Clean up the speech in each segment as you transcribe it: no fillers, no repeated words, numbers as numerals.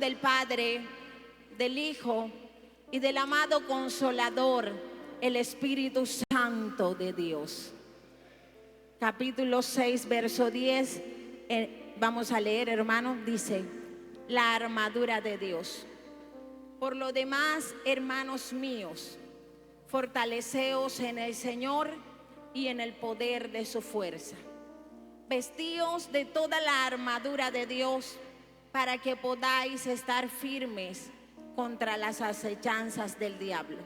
Del Padre, del Hijo y del amado Consolador, el Espíritu Santo de Dios. Capítulo 6, verso 10, vamos a leer, hermano, dice: la armadura de Dios. Por lo demás, hermanos míos, fortaleceos en el Señor y en el poder de su fuerza. Vestíos de toda la armadura de Dios, para que podáis estar firmes contra las acechanzas del diablo.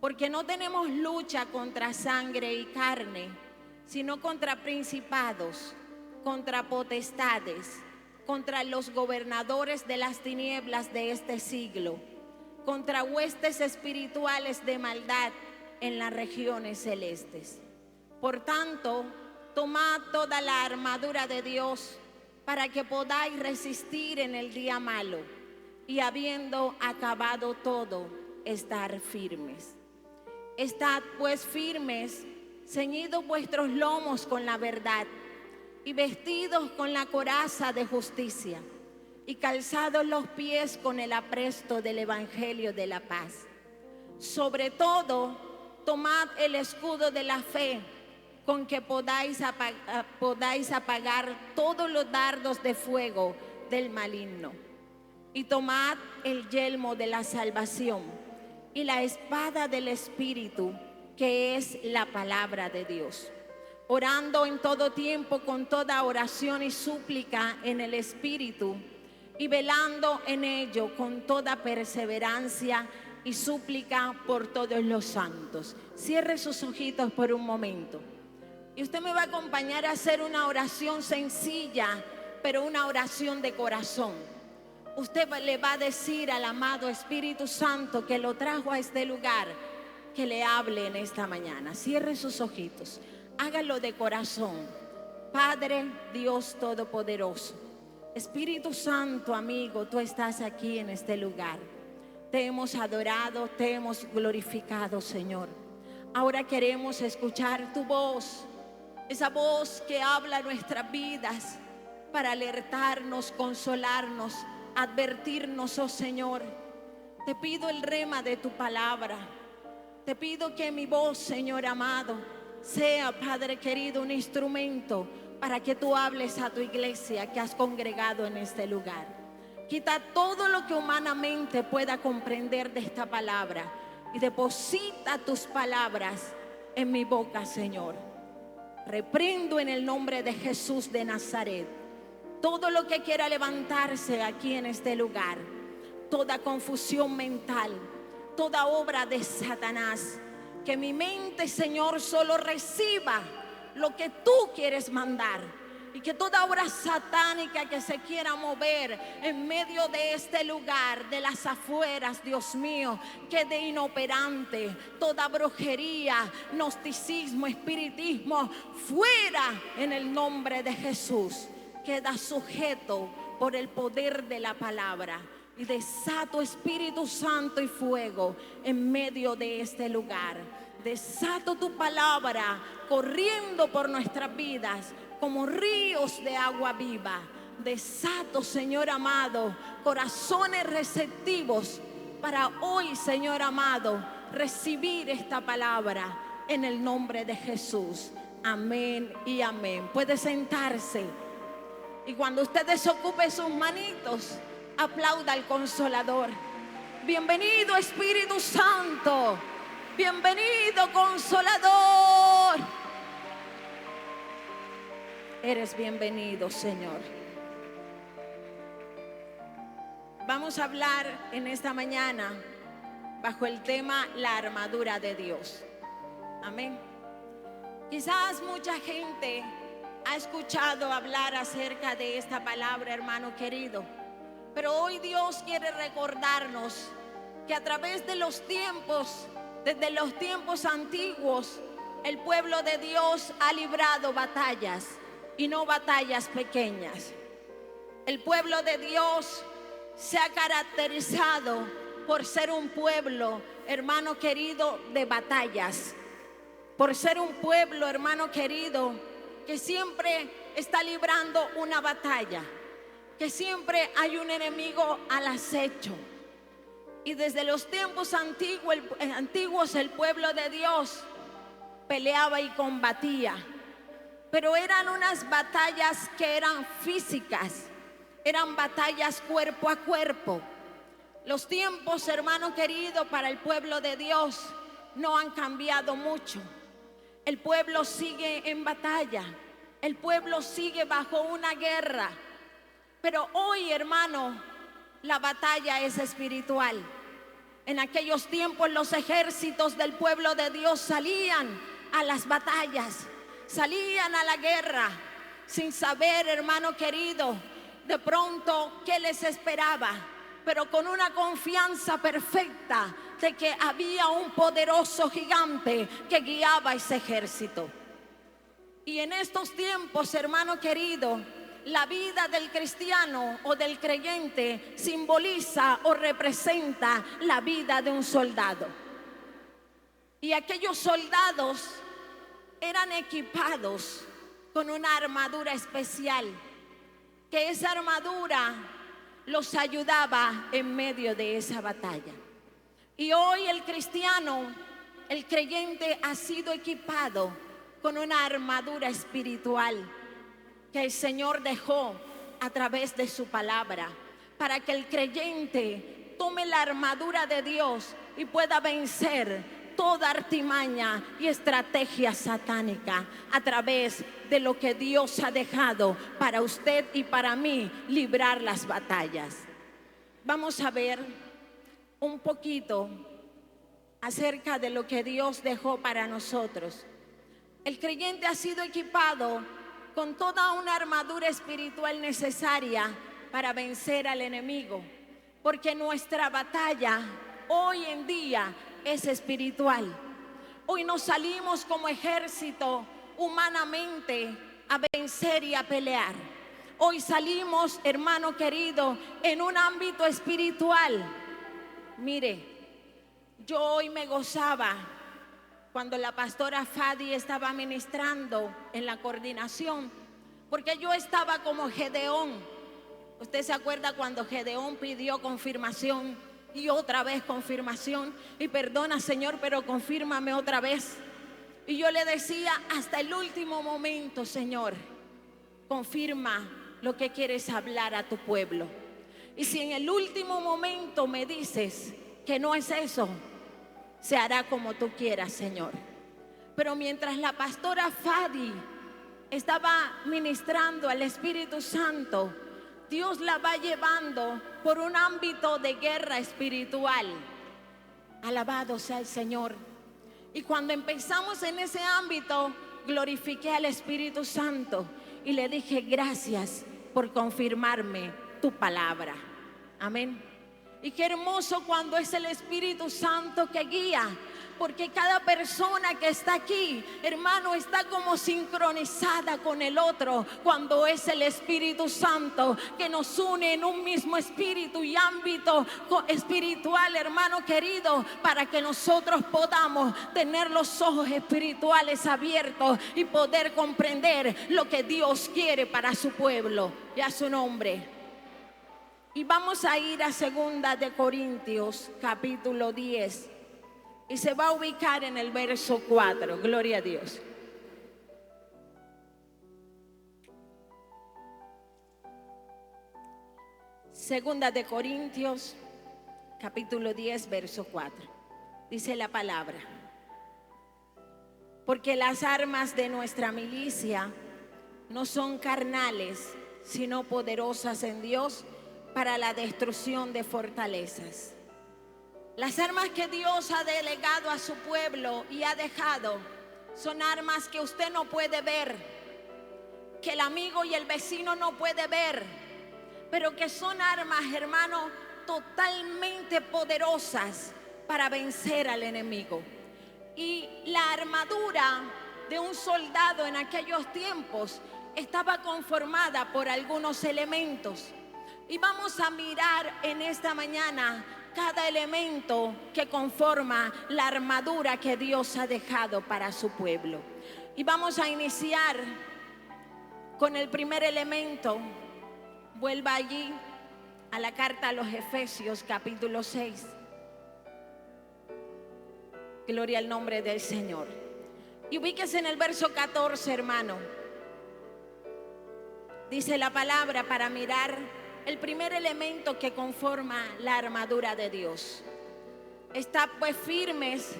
Porque no tenemos lucha contra sangre y carne, sino contra principados, contra potestades, contra los gobernadores de las tinieblas de este siglo, contra huestes espirituales de maldad en las regiones celestes. Por tanto, tomad toda la armadura de Dios, para que podáis resistir en el día malo, y habiendo acabado todo, estar firmes. Estad pues firmes, ceñidos vuestros lomos con la verdad, y vestidos con la coraza de justicia, y calzados los pies con el apresto del evangelio de la paz. Sobre todo, tomad el escudo de la fe, con que podáis apagar todos los dardos de fuego del maligno. Y tomad el yelmo de la salvación y la espada del Espíritu, que es la palabra de Dios, orando en todo tiempo con toda oración y súplica en el Espíritu, y velando en ello con toda perseverancia y súplica por todos los santos. Cierre sus ojitos por un momento. Y usted me va a acompañar a hacer una oración sencilla, pero una oración de corazón. Usted le va a decir al amado Espíritu Santo, que lo trajo a este lugar, que le hable en esta mañana. Cierre sus ojitos, hágalo de corazón. Padre Dios Todopoderoso, Espíritu Santo, amigo, tú estás aquí en este lugar. Te hemos adorado, te hemos glorificado, Señor. Ahora queremos escuchar tu voz, esa voz que habla nuestras vidas, para alertarnos, consolarnos, advertirnos, oh Señor. Te pido el rema de tu palabra. Te pido que mi voz, Señor amado, sea, Padre querido, un instrumento para que tú hables a tu iglesia que has congregado en este lugar. Quita todo lo que humanamente pueda comprender de esta palabra y deposita tus palabras en mi boca, Señor. Reprendo en el nombre de Jesús de Nazaret todo lo que quiera levantarse aquí en este lugar, toda confusión mental, toda obra de Satanás. Que mi mente, Señor, solo reciba lo que tú quieres mandar, y que toda obra satánica que se quiera mover en medio de este lugar, de las afueras, Dios mío, quede inoperante. Toda brujería, gnosticismo, espiritismo, fuera en el nombre de Jesús. Queda sujeto por el poder de la palabra. Y desato Espíritu Santo y fuego en medio de este lugar. Desato tu palabra corriendo por nuestras vidas como ríos de agua viva. Desato, Señor amado, corazones receptivos para hoy, Señor amado, recibir esta palabra en el nombre de Jesús. Amén y amén. Puede sentarse. Y cuando usted desocupe sus manitos, aplauda al Consolador. Bienvenido, Espíritu Santo. Bienvenido, Consolador. Eres bienvenido, Señor. Vamos a hablar en esta mañana bajo el tema la armadura de Dios. Amén. Quizás mucha gente ha escuchado hablar acerca de esta palabra, hermano querido, pero hoy Dios quiere recordarnos que a través de los tiempos, desde los tiempos antiguos, el pueblo de Dios ha librado batallas, y no batallas pequeñas. El pueblo de Dios se ha caracterizado por ser un pueblo, hermano querido, de batallas. Por ser un pueblo, hermano querido, que siempre está librando una batalla. que siempre hay un enemigo al acecho. Y desde los tiempos antiguos el pueblo de Dios peleaba y combatía. Pero eran unas batallas que eran físicas, eran batallas cuerpo a cuerpo. Los tiempos, hermano querido, para el pueblo de Dios no han cambiado mucho. El pueblo sigue en batalla, el pueblo sigue bajo una guerra. Pero hoy, hermano, la batalla es espiritual. En aquellos tiempos los ejércitos del pueblo de Dios salían a las batallas, salían a la guerra, sin saber, hermano querido, de pronto qué les esperaba, pero con una confianza perfecta de que había un poderoso gigante que guiaba ese ejército. Y en estos tiempos, hermano querido, la vida del cristiano o del creyente simboliza o representa la vida de un soldado. Y aquellos soldados eran equipados con una armadura especial, que esa armadura los ayudaba en medio de esa batalla. Y hoy el cristiano, el creyente, ha sido equipado con una armadura espiritual que el Señor dejó a través de su palabra, para que el creyente tome la armadura de Dios y pueda vencer toda artimaña y estrategia satánica a través de lo que Dios ha dejado para usted y para mí librar las batallas. Vamos a ver un poquito acerca de lo que Dios dejó para nosotros. El creyente ha sido equipado con toda una armadura espiritual necesaria para vencer al enemigo, porque nuestra batalla hoy en día es espiritual. Hoy nos salimos como ejército humanamente a vencer y a pelear. Hoy salimos, hermano querido, en un ámbito espiritual. Mire, yo hoy me gozaba cuando la pastora Fadi estaba ministrando en la coordinación, porque yo estaba como Gedeón. Usted se acuerda cuando Gedeón pidió confirmación y otra vez confirmación, y perdona, Señor, pero confírmame otra vez. Y yo le decía hasta el último momento: Señor, confirma lo que quieres hablar a tu pueblo. Y si en el último momento me dices que no es eso, se hará como tú quieras, Señor. Pero mientras la pastora Fadi estaba ministrando al Espíritu Santo, Dios la va llevando por un ámbito de guerra espiritual. Alabado sea el Señor. Y cuando empezamos en ese ámbito, glorifiqué al Espíritu Santo y le dije: gracias por confirmarme tu palabra. Amén. Y qué hermoso cuando es el Espíritu Santo que guía, porque cada persona que está aquí, hermano, está como sincronizada con el otro, cuando es el Espíritu Santo que nos une en un mismo espíritu y ámbito espiritual, hermano querido, para que nosotros podamos tener los ojos espirituales abiertos y poder comprender lo que Dios quiere para su pueblo y a su nombre. Y vamos a ir a 2 de Corintios capítulo 10 y se va a ubicar en el verso 4. Gloria a Dios. Segunda de Corintios capítulo 10 verso 4. Dice la palabra: porque las armas de nuestra milicia no son carnales, sino poderosas en Dios para la destrucción de fortalezas. Las armas que Dios ha delegado a su pueblo y ha dejado son armas que usted no puede ver, que el amigo y el vecino no puede ver, pero que son armas, hermano, totalmente poderosas para vencer al enemigo. Y la armadura de un soldado en aquellos tiempos estaba conformada por algunos elementos. Y vamos a mirar en esta mañana cada elemento que conforma la armadura que Dios ha dejado para su pueblo. Y vamos a iniciar con el primer elemento, Vuelva allí a la carta a los Efesios, capítulo 6. Gloria al nombre del Señor. Y ubíquese en el verso 14, hermano. Dice la palabra para mirar el primer elemento que conforma la armadura de Dios. Estad pues firmes,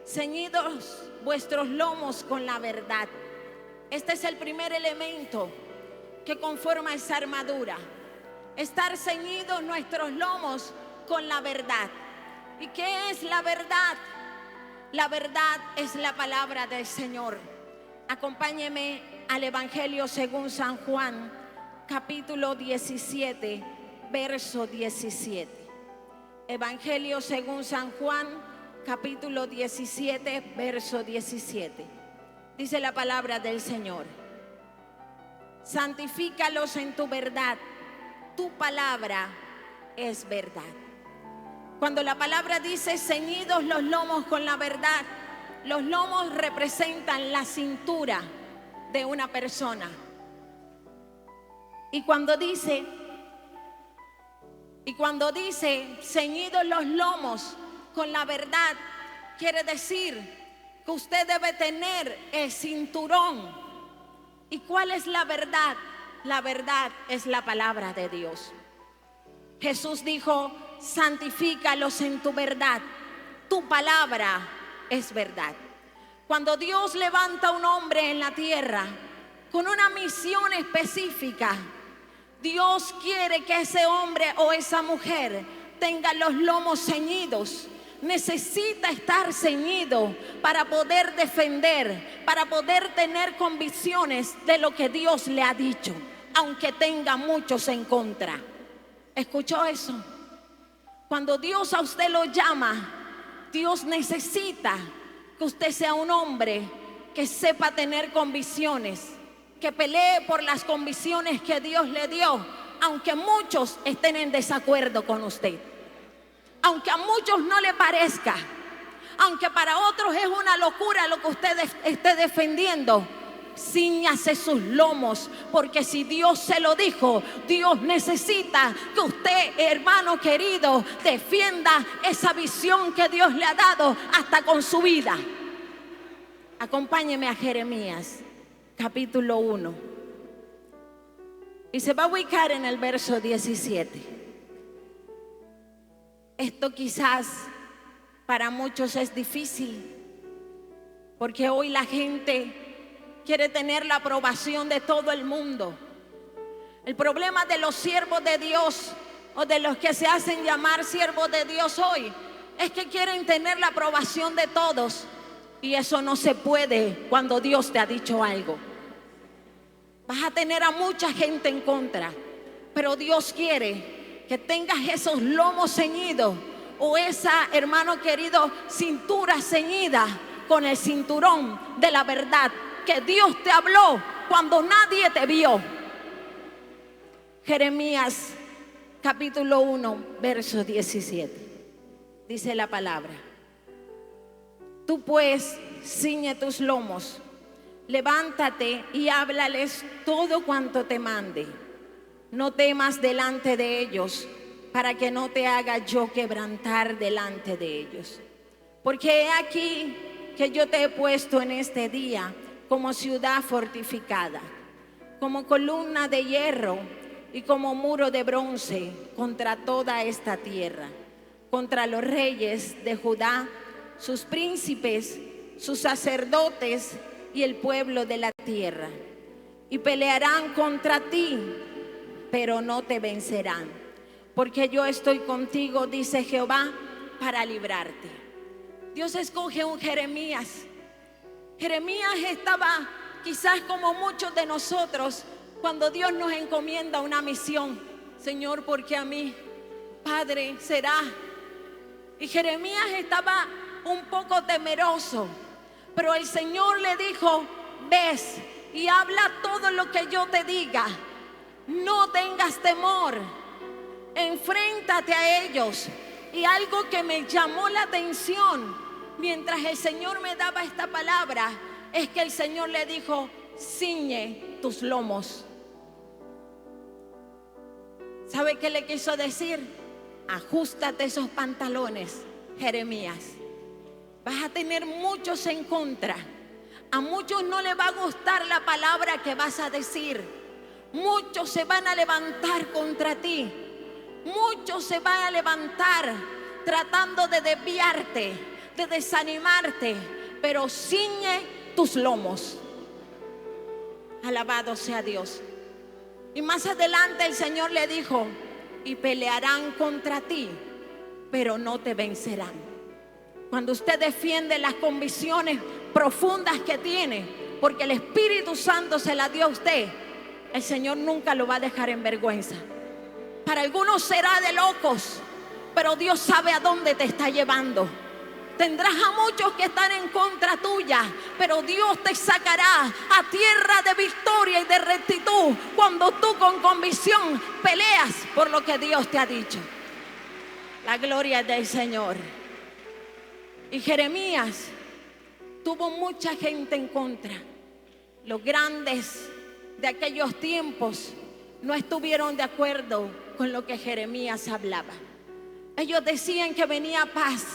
ceñidos vuestros lomos con la verdad. Este es el primer elemento que conforma esa armadura. Estar ceñidos nuestros lomos con la verdad. ¿Y qué es la verdad? La verdad es la palabra del Señor. Acompáñeme al Evangelio según San Juan, capítulo 17, verso 17. Evangelio según San Juan, capítulo 17, verso 17. Dice la palabra del Señor: santifícalos en tu verdad, tu palabra es verdad. Cuando la palabra dice ceñidos los lomos con la verdad, los lomos representan la cintura de una persona. Y cuando dice ceñidos los lomos con la verdad, quiere decir que usted debe tener el cinturón. ¿Y cuál es la verdad? La verdad es la palabra de Dios. Jesús dijo: santifícalos en tu verdad, tu palabra es verdad. Cuando Dios levanta un hombre en la tierra con una misión específica, Dios quiere que ese hombre o esa mujer tenga los lomos ceñidos. Necesita estar ceñido para poder defender, para poder tener convicciones de lo que Dios le ha dicho, aunque tenga muchos en contra. ¿Escuchó eso? Cuando Dios a usted lo llama, Dios necesita que usted sea un hombre que sepa tener convicciones, que pelee por las convicciones que Dios le dio, aunque muchos estén en desacuerdo con usted, aunque a muchos no le parezca, aunque para otros es una locura lo que usted esté defendiendo. Cíñase sus lomos, porque si Dios se lo dijo, Dios necesita que usted, hermano querido, defienda esa visión que Dios le ha dado hasta con su vida. Acompáñeme a Jeremías, capítulo 1, y se va a ubicar en el verso 17. Esto quizás para muchos es difícil, porque hoy la gente quiere tener la aprobación de todo el mundo. El problema de los siervos de Dios, o de los que se hacen llamar siervos de Dios hoy, es que quieren tener la aprobación de todos. Y eso no se puede cuando Dios te ha dicho algo. Vas a tener a mucha gente en contra, pero Dios quiere que tengas esos lomos ceñidos, o esa, hermano querido, cintura ceñida con el cinturón de la verdad que Dios te habló cuando nadie te vio. Jeremías capítulo 1, verso 17. Dice la palabra: tú pues ciñe tus lomos, levántate y háblales todo cuanto te mande. No temas delante de ellos, para que no te haga yo quebrantar delante de ellos. Porque he aquí que yo te he puesto en este día como ciudad fortificada, como columna de hierro y como muro de bronce contra toda esta tierra, contra los reyes de Judá, sus príncipes, sus sacerdotes y el pueblo de la tierra. Y pelearán contra ti, pero no te vencerán, porque yo estoy contigo, dice Jehová, para librarte. Dios escoge un Jeremías. Jeremías estaba quizás como muchos de nosotros cuando Dios nos encomienda una misión. Señor, ¿por qué a mí? Padre, será. Y Jeremías estaba un poco temeroso, pero el Señor le dijo: ves y habla todo lo que yo te diga. No tengas temor, enfréntate a ellos. Y algo que me llamó la atención mientras el Señor me daba esta palabra es que el Señor le dijo: ciñe tus lomos. ¿Sabe qué le quiso decir? Ajústate esos pantalones, Jeremías. Vas a tener muchos en contra. A muchos no les va a gustar la palabra que vas a decir. Muchos se van a levantar contra ti. Muchos se van a levantar tratando de desviarte, de desanimarte. Pero ciñe tus lomos. Alabado sea Dios. Y más adelante el Señor le dijo: y pelearán contra ti, pero no te vencerán. Cuando usted defiende las convicciones profundas que tiene, porque el Espíritu Santo se las dio a usted, el Señor nunca lo va a dejar en vergüenza. Para algunos será de locos, pero Dios sabe a dónde te está llevando. Tendrás a muchos que están en contra tuya, pero Dios te sacará a tierra de victoria y de rectitud cuando tú con convicción peleas por lo que Dios te ha dicho. La gloria es del Señor. Y Jeremías tuvo mucha gente en contra. Los grandes de aquellos tiempos no estuvieron de acuerdo con lo que Jeremías hablaba. Ellos decían que venía paz,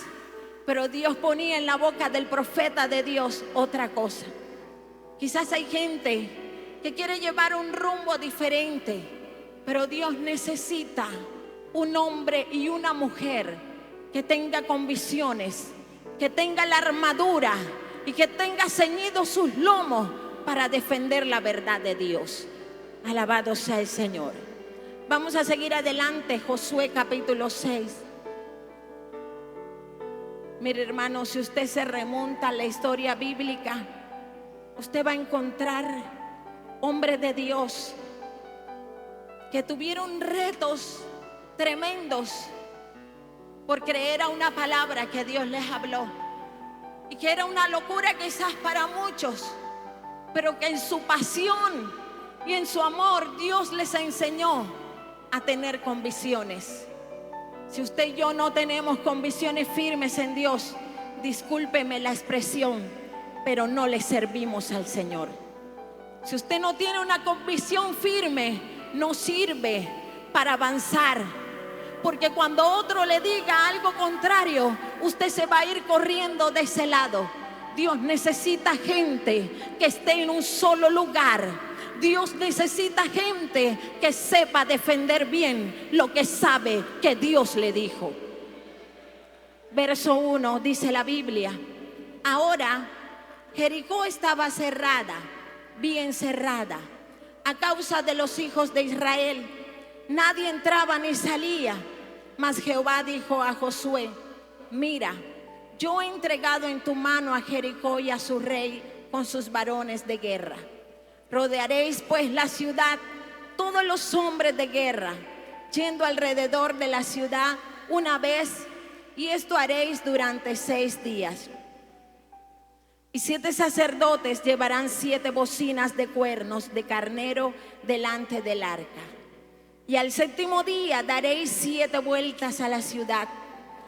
pero Dios ponía en la boca del profeta de Dios otra cosa. Quizás hay gente que quiere llevar un rumbo diferente, pero Dios necesita un hombre y una mujer que tenga convicciones, que tenga la armadura y que tenga ceñidos sus lomos para defender la verdad de Dios. Alabado sea el Señor. Vamos a seguir adelante. Josué capítulo 6. Mire, hermano, si usted se remonta a la historia bíblica, usted va a encontrar hombres de Dios que tuvieron retos tremendos por creer a una palabra que Dios les habló, y que era una locura quizás para muchos, pero que en su pasión y en su amor Dios les enseñó a tener convicciones. Si usted y yo no tenemos convicciones firmes en Dios, discúlpeme la expresión, pero no le servimos al Señor. Si usted no tiene una convicción firme, no sirve para avanzar, porque cuando otro le diga algo contrario, usted se va a ir corriendo de ese lado. Dios necesita gente que esté en un solo lugar. Dios necesita gente que sepa defender bien lo que sabe que Dios le dijo. Verso 1 dice la Biblia: ahora Jericó estaba cerrada, bien cerrada, a causa de los hijos de Israel. Nadie entraba ni salía. Mas Jehová dijo a Josué: mira, yo he entregado en tu mano a Jericó y a su rey con sus varones de guerra. Rodearéis pues la ciudad, todos los hombres de guerra, yendo alrededor de la ciudad una vez, y esto haréis durante 6 días. Y 7 sacerdotes llevarán 7 bocinas de cuernos de carnero delante del arca. Y al 7º día daréis 7 vueltas a la ciudad,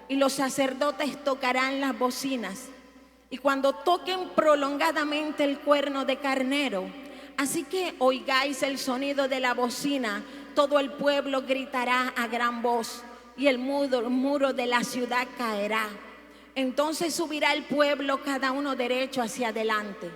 y los sacerdotes tocarán las bocinas. Y cuando toquen prolongadamente el cuerno de carnero, así que oigáis el sonido de la bocina, todo el pueblo gritará a gran voz, y el muro de la ciudad caerá. Entonces subirá el pueblo cada uno derecho hacia adelante.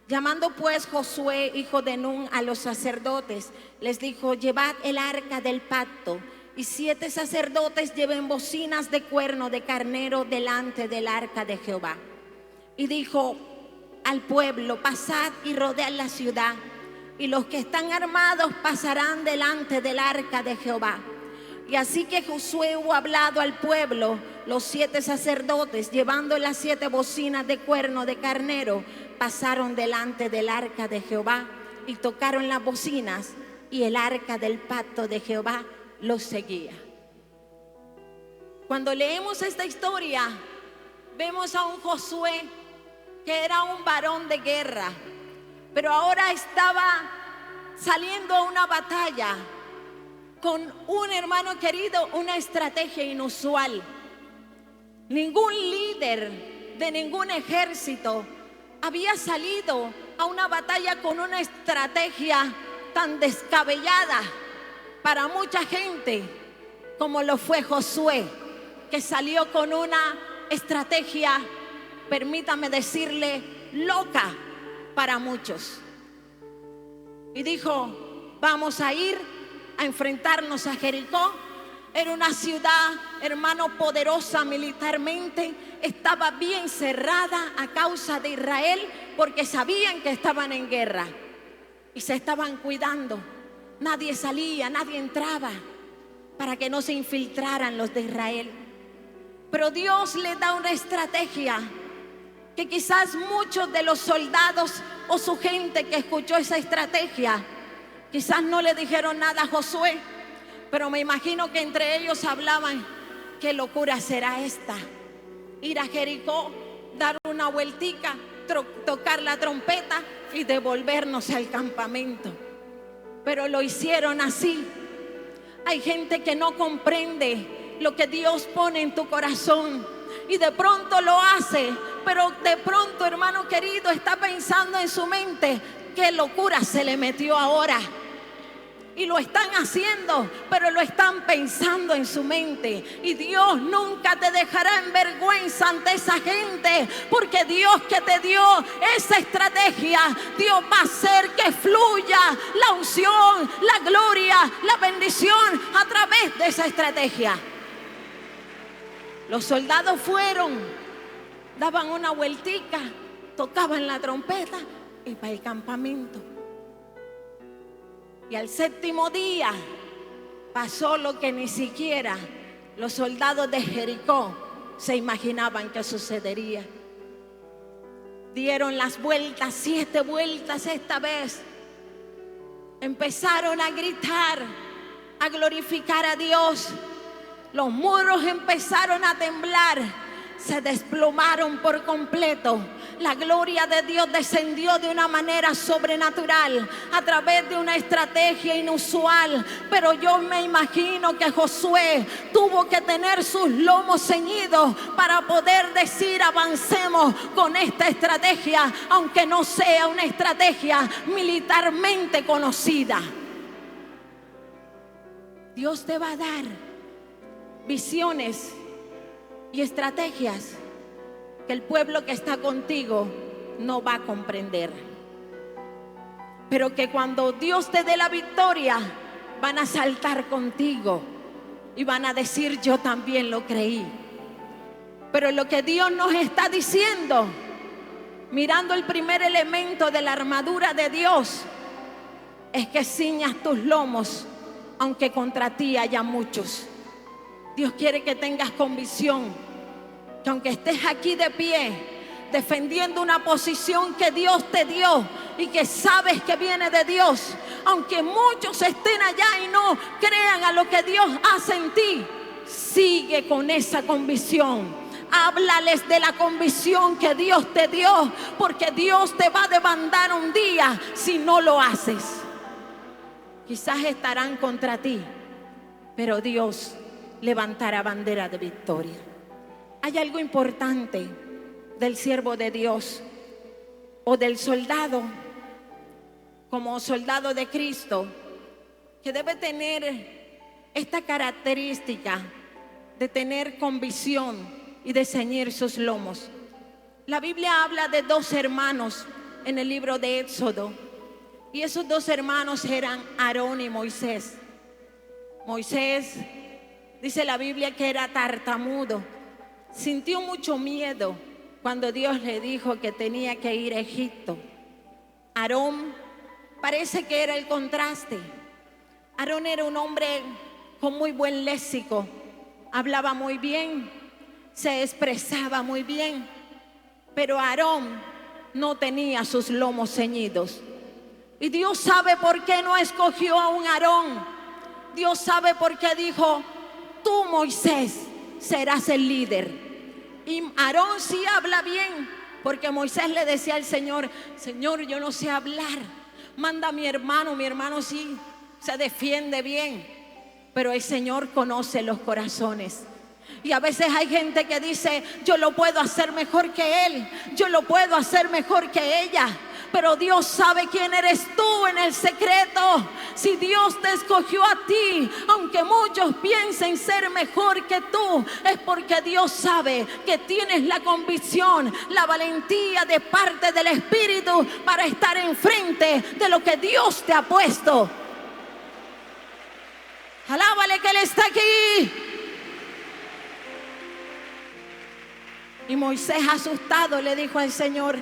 Llamando pues Josué, hijo de Nun, a los sacerdotes, les dijo: llevad el arca del pacto, y 7 sacerdotes lleven bocinas de cuerno de carnero delante del arca de Jehová. Y dijo al pueblo: pasad y rodead la ciudad, y los que están armados pasarán delante del arca de Jehová. Y así que Josué hubo hablado al pueblo, los 7 sacerdotes, llevando las 7 bocinas de cuerno de carnero, pasaron delante del arca de Jehová y tocaron las bocinas, y el arca del pacto de Jehová los seguía. Cuando leemos esta historia, vemos a un Josué que era un varón de guerra, pero ahora estaba saliendo a una batalla con un hermano querido, una estrategia inusual. Ningún líder de ningún ejército había salido a una batalla con una estrategia tan descabellada. para mucha gente, como lo fue Josué, que salió con una estrategia, permítame decirle, loca para muchos. Y dijo, vamos a ir a enfrentarnos a Jericó. Era una ciudad, hermano, poderosa militarmente. Estaba bien cerrada a causa de Israel, porque sabían que estaban en guerra y se estaban cuidando. Nadie salía, nadie entraba para que no se infiltraran los de Israel. Pero Dios le da una estrategia que quizás muchos de los soldados o su gente que escuchó esa estrategia, quizás no le dijeron nada a Josué, pero me imagino que entre ellos hablaban: qué locura será esta, ir a Jericó, dar una vueltica, tocar la trompeta y devolvernos al campamento. Pero lo hicieron así. Hay gente que no comprende lo que Dios pone en tu corazón y de pronto lo hace, pero de pronto, hermano querido, está pensando en su mente: qué locura se le metió ahora. Y lo están haciendo, pero lo están pensando en su mente. Y Dios nunca te dejará en vergüenza ante esa gente, porque Dios que te dio esa estrategia, Dios va a hacer que fluya la unción, la gloria, la bendición a través de esa estrategia. Los soldados fueron, daban una vueltica, tocaban la trompeta y para el campamento. Y al séptimo día pasó lo que ni siquiera los soldados de Jericó se imaginaban que sucedería. Dieron las vueltas, 7 vueltas esta vez. Empezaron a gritar, a glorificar a Dios. Los muros empezaron a temblar, se desplomaron por completo. La gloria de Dios descendió de una manera sobrenatural a través de una estrategia inusual. Pero yo me imagino que Josué tuvo que tener sus lomos ceñidos para poder decir: avancemos con esta estrategia, aunque no sea una estrategia militarmente conocida. Dios te va a dar visiones y estrategias que el pueblo que está contigo no va a comprender, pero que cuando Dios te dé la victoria van a saltar contigo y van a decir: yo también lo creí. Pero lo que Dios nos está diciendo, mirando el primer elemento de la armadura de Dios, es que ciñas tus lomos aunque contra ti haya muchos. Dios quiere que tengas convicción que aunque estés aquí de pie defendiendo una posición que Dios te dio y que sabes que viene de Dios, aunque muchos estén allá y no crean a lo que Dios hace en ti, sigue con esa convicción. Háblales de la convicción que Dios te dio, porque Dios te va a demandar un día si no lo haces. Quizás estarán contra ti, pero Dios levantará bandera de victoria. Hay algo importante del siervo de Dios o del soldado, como soldado de Cristo, que debe tener esta característica de tener convicción y de ceñir sus lomos. La Biblia habla de 2 hermanos en el libro de Éxodo, y esos 2 hermanos eran Aarón y Moisés. Moisés, dice la Biblia, que era tartamudo. Sintió mucho miedo cuando Dios le dijo que tenía que ir a Egipto. Aarón parece que era el contraste. Aarón era un hombre con muy buen léxico, hablaba muy bien, se expresaba muy bien, pero Aarón no tenía sus lomos ceñidos. Y Dios sabe por qué no escogió a un Aarón. Dios sabe por qué dijo: tú, Moisés, serás el líder. Y Aarón sí habla bien, porque Moisés le decía al Señor: Señor, yo no sé hablar, manda a mi hermano sí se defiende bien. Pero el Señor conoce los corazones. Y a veces hay gente que dice: yo lo puedo hacer mejor que él, yo lo puedo hacer mejor que ella. pero Dios sabe quién eres tú en el secreto. Si Dios te escogió a ti, aunque muchos piensen ser mejor que tú, es porque Dios sabe que tienes la convicción, la valentía de parte del Espíritu para estar enfrente de lo que Dios te ha puesto. Alábale que Él está aquí. Y Moisés, asustado, le dijo al Señor: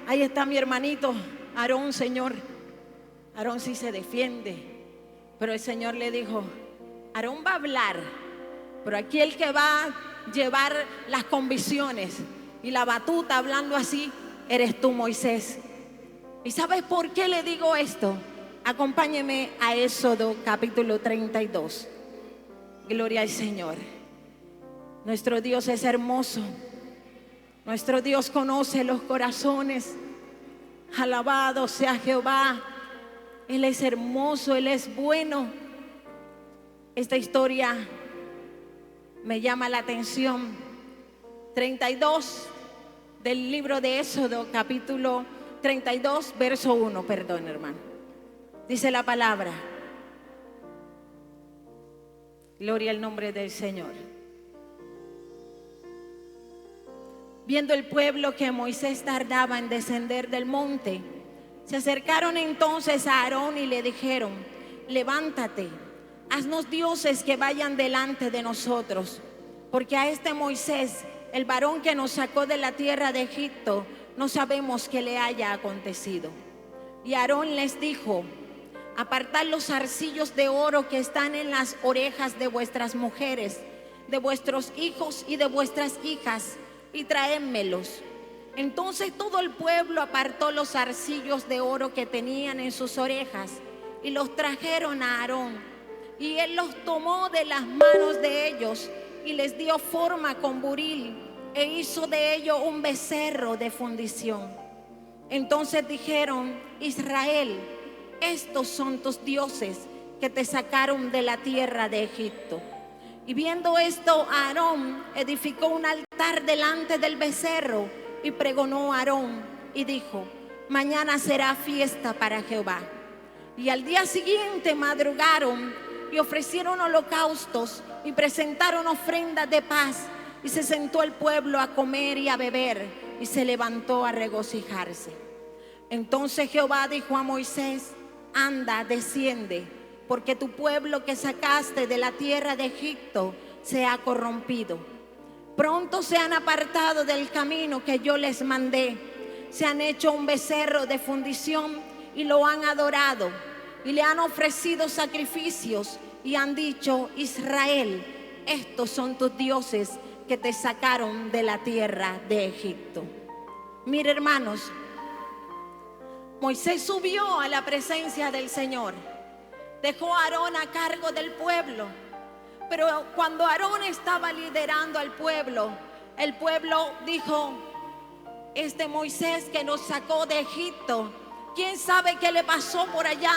ahí está mi hermanito Aarón, Señor. Aarón sí se defiende. Pero el Señor le dijo: Aarón va a hablar, pero aquí el que va a llevar las convicciones y la batuta hablando así, eres tú, Moisés. ¿Y sabes por qué le digo esto? Acompáñeme a Éxodo capítulo 32. Gloria al Señor. Nuestro Dios es hermoso. Nuestro Dios conoce los corazones. Alabado sea Jehová. Él es hermoso, Él es bueno. Esta historia me llama la atención. 32 del libro de Éxodo, capítulo 32, verso 1, perdón, hermano. Dice la palabra. Gloria al nombre del Señor. Viendo el pueblo que Moisés tardaba en descender del monte, se acercaron entonces a Aarón y le dijeron: levántate, haznos dioses que vayan delante de nosotros, porque a este Moisés, el varón que nos sacó de la tierra de Egipto, no sabemos qué le haya acontecido. Y Aarón les dijo: apartad los zarcillos de oro que están en las orejas de vuestras mujeres, de vuestros hijos y de vuestras hijas, y traédmelos. Entonces todo el pueblo apartó los zarcillos de oro que tenían en sus orejas y los trajeron a Aarón, y él los tomó de las manos de ellos y les dio forma con buril e hizo de ello un becerro de fundición. Entonces dijeron: Israel, estos son tus dioses que te sacaron de la tierra de Egipto. Y viendo esto, Aarón edificó un altar delante del becerro y pregonó a Aarón y dijo: mañana será fiesta para Jehová. Y al día siguiente madrugaron y ofrecieron holocaustos y presentaron ofrendas de paz, y se sentó el pueblo a comer y a beber y se levantó a regocijarse. Entonces Jehová dijo a Moisés: anda, desciende, porque tu pueblo que sacaste de la tierra de Egipto se ha corrompido. Pronto se han apartado del camino que yo les mandé, se han hecho un becerro de fundición y lo han adorado, y le han ofrecido sacrificios y han dicho: Israel, estos son tus dioses que te sacaron de la tierra de Egipto. Mire, hermanos, Moisés subió a la presencia del Señor, dejó a Aarón a cargo del pueblo, pero cuando Aarón estaba liderando al pueblo, el pueblo dijo: este Moisés que nos sacó de Egipto, ¿quién sabe qué le pasó por allá?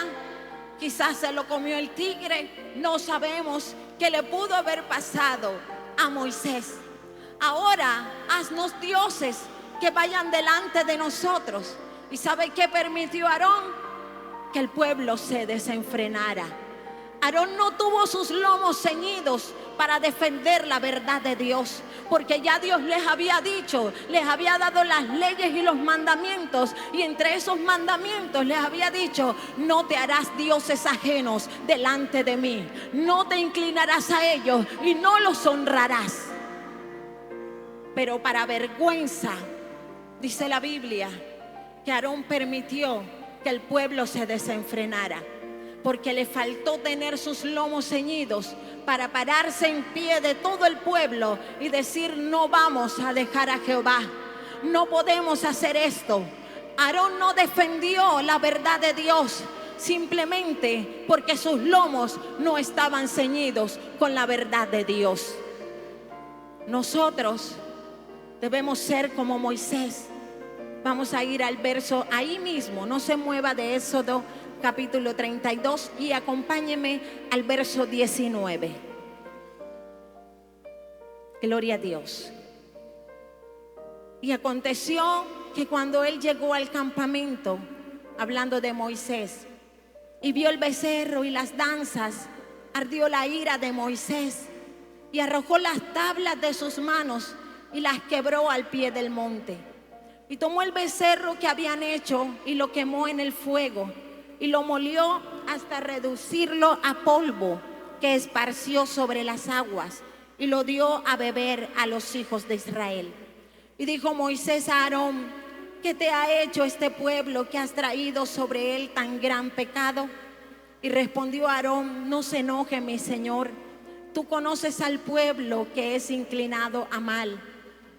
Quizás se lo comió el tigre, no sabemos qué le pudo haber pasado a Moisés. Ahora haznos dioses que vayan delante de nosotros. ¿Y sabe qué permitió Aarón? Que el pueblo se desenfrenara. Aarón no tuvo sus lomos ceñidos para defender la verdad de Dios, porque ya Dios les había dicho, les había dado las leyes y los mandamientos, y entre esos mandamientos les había dicho: no te harás dioses ajenos delante de mí, no te inclinarás a ellos y no los honrarás. Pero para vergüenza, dice la Biblia, que Aarón permitió que el pueblo se desenfrenara, porque le faltó tener sus lomos ceñidos para pararse en pie de todo el pueblo y decir: no vamos a dejar a Jehová, no podemos hacer esto. Aarón no defendió la verdad de Dios simplemente porque sus lomos no estaban ceñidos con la verdad de Dios. Nosotros debemos ser como Moisés. Vamos a ir al verso ahí mismo, no se mueva de Éxodo capítulo 32 y acompáñeme al verso 19. Gloria a Dios. Y aconteció que cuando él llegó al campamento, hablando de Moisés, y vio el becerro y las danzas, ardió la ira de Moisés y arrojó las tablas de sus manos y las quebró al pie del monte. Y tomó el becerro que habían hecho y lo quemó en el fuego y lo molió hasta reducirlo a polvo que esparció sobre las aguas y lo dio a beber a los hijos de Israel. Y dijo Moisés a Aarón: ¿qué te ha hecho este pueblo que has traído sobre él tan gran pecado? Y respondió Aarón: no se enoje mi señor, tú conoces al pueblo que es inclinado a mal,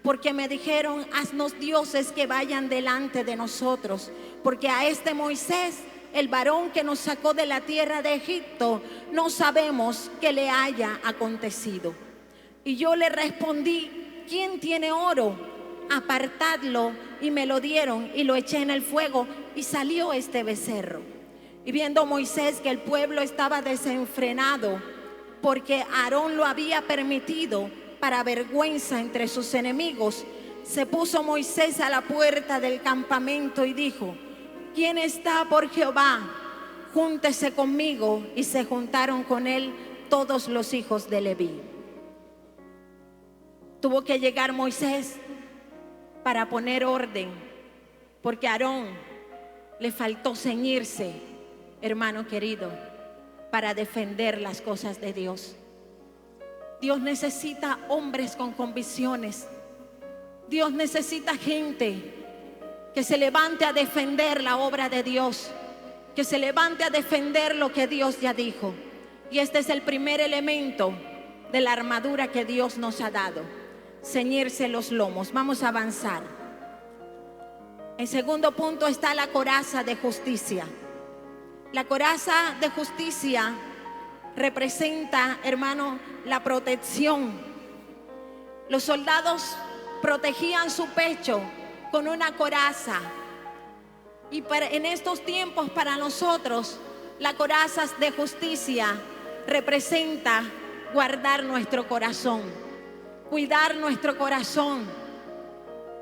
porque me dijeron: haznos dioses que vayan delante de nosotros, porque a este Moisés, el varón que nos sacó de la tierra de Egipto, no sabemos qué le haya acontecido. Y yo le respondí: ¿quién tiene oro? Apartadlo. Y me lo dieron y lo eché en el fuego y salió este becerro. Y viendo Moisés que el pueblo estaba desenfrenado, porque Aarón lo había permitido para vergüenza entre sus enemigos, se puso Moisés a la puerta del campamento y dijo: ¿quién está por Jehová? Júntese conmigo. Y se juntaron con él todos los hijos de Leví. Tuvo que llegar Moisés para poner orden, porque a Aarón le faltó ceñirse, hermano querido, para defender las cosas de Dios. Dios necesita hombres con convicciones. Dios necesita gente que se levante a defender la obra de Dios, que se levante a defender lo que Dios ya dijo. Y este es el primer elemento de la armadura que Dios nos ha dado: ceñirse los lomos. Vamos a avanzar. En segundo punto está la coraza de justicia. La coraza de justicia representa, hermano, la protección. Los soldados protegían su pecho con una coraza. Y en estos tiempos, para nosotros, la coraza de justicia representa guardar nuestro corazón, cuidar nuestro corazón.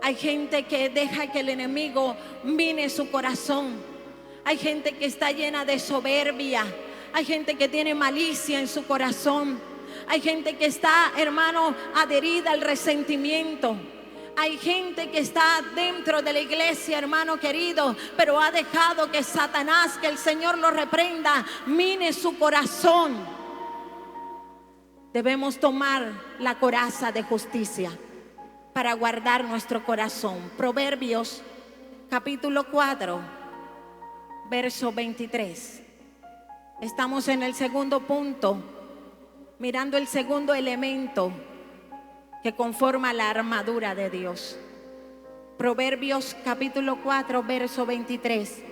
Hay gente que deja que el enemigo mine su corazón. Hay gente que está llena de soberbia. Hay gente que tiene malicia en su corazón. Hay gente que está, hermano, adherida al resentimiento. Hay gente que está dentro de la iglesia, hermano querido, pero ha dejado que Satanás, que el Señor lo reprenda, mine su corazón. Debemos tomar la coraza de justicia para guardar nuestro corazón. Proverbios capítulo 4, verso 23. Estamos en el segundo punto, mirando el segundo elemento que conforma la armadura de Dios. Proverbios capítulo 4, verso 23.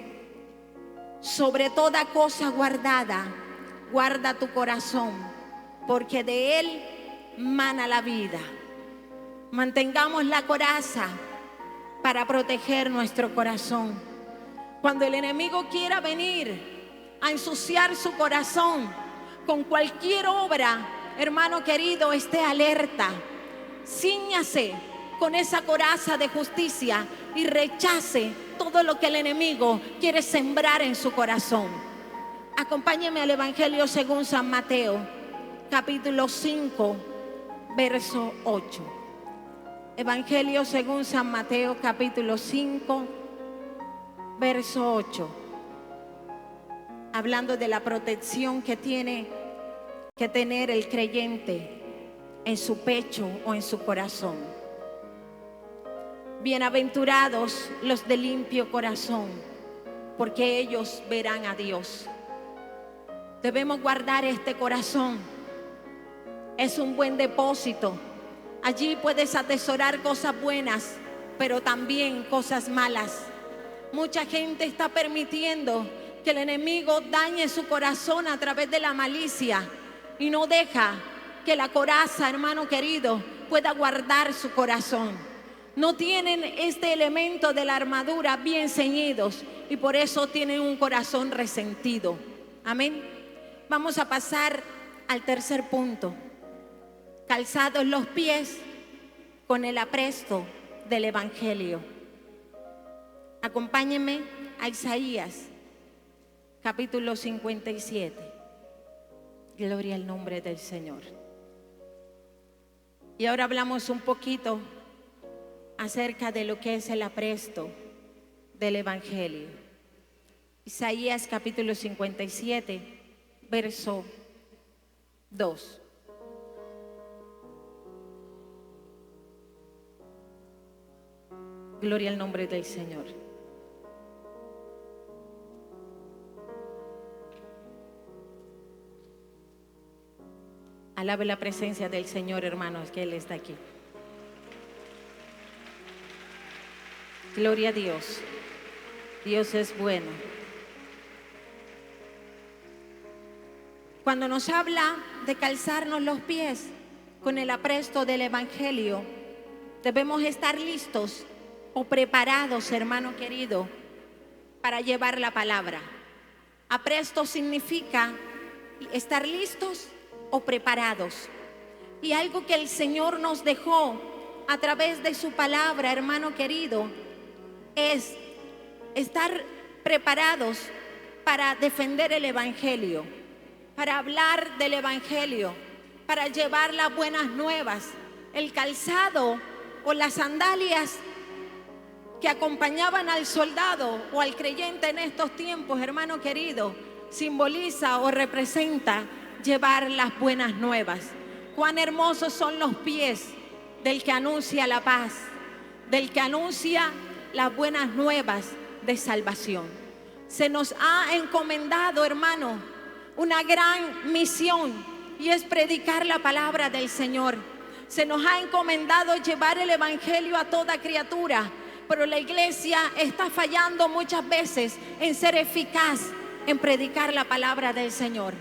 Sobre toda cosa guardada, guarda tu corazón, porque de él mana la vida. Mantengamos la coraza para proteger nuestro corazón. Cuando el enemigo quiera venir a ensuciar su corazón con cualquier obra, hermano querido, esté alerta. Cíñase con esa coraza de justicia y rechace todo lo que el enemigo quiere sembrar en su corazón. Acompáñeme al Evangelio según San Mateo, capítulo 5, verso 8. Evangelio según San Mateo, capítulo 5, verso 8. Hablando de la protección que tiene que tener el creyente en su pecho o en su corazón. Bienaventurados los de limpio corazón, porque ellos verán a Dios. Debemos guardar este corazón. Es un buen depósito. Allí puedes atesorar cosas buenas, pero también cosas malas. Mucha gente está permitiendo que el enemigo dañe su corazón a través de la malicia y no deja que la coraza, hermano querido, pueda guardar su corazón. No tienen este elemento de la armadura bien ceñidos y por eso tienen un corazón resentido. Amén. Vamos a pasar al tercer punto. Calzados los pies con el apresto del Evangelio. Acompáñenme a Isaías, capítulo 57. Gloria al nombre del Señor. Y ahora hablamos un poquito acerca de lo que es el apresto del Evangelio. Isaías capítulo 57, verso 2. Gloria al nombre del Señor. Alabe la presencia del Señor, hermanos, que Él está aquí. Gloria a Dios. Dios es bueno. Cuando nos habla de calzarnos los pies con el apresto del Evangelio, debemos estar listos o preparados, hermano querido, para llevar la palabra. Apresto significa estar listos o preparados. Y algo que el Señor nos dejó a través de su palabra, hermano querido, es estar preparados para defender el Evangelio, para hablar del Evangelio, para llevar las buenas nuevas. El calzado o las sandalias que acompañaban al soldado o al creyente en estos tiempos, hermano querido, simboliza o representa llevar las buenas nuevas. Cuán hermosos son los pies del que anuncia la paz, del que anuncia las buenas nuevas de salvación. Se nos ha encomendado, hermano, una gran misión, y es predicar la palabra del Señor. Se nos ha encomendado llevar el Evangelio a toda criatura, pero la iglesia está fallando muchas veces en ser eficaz en predicar la palabra del Señor.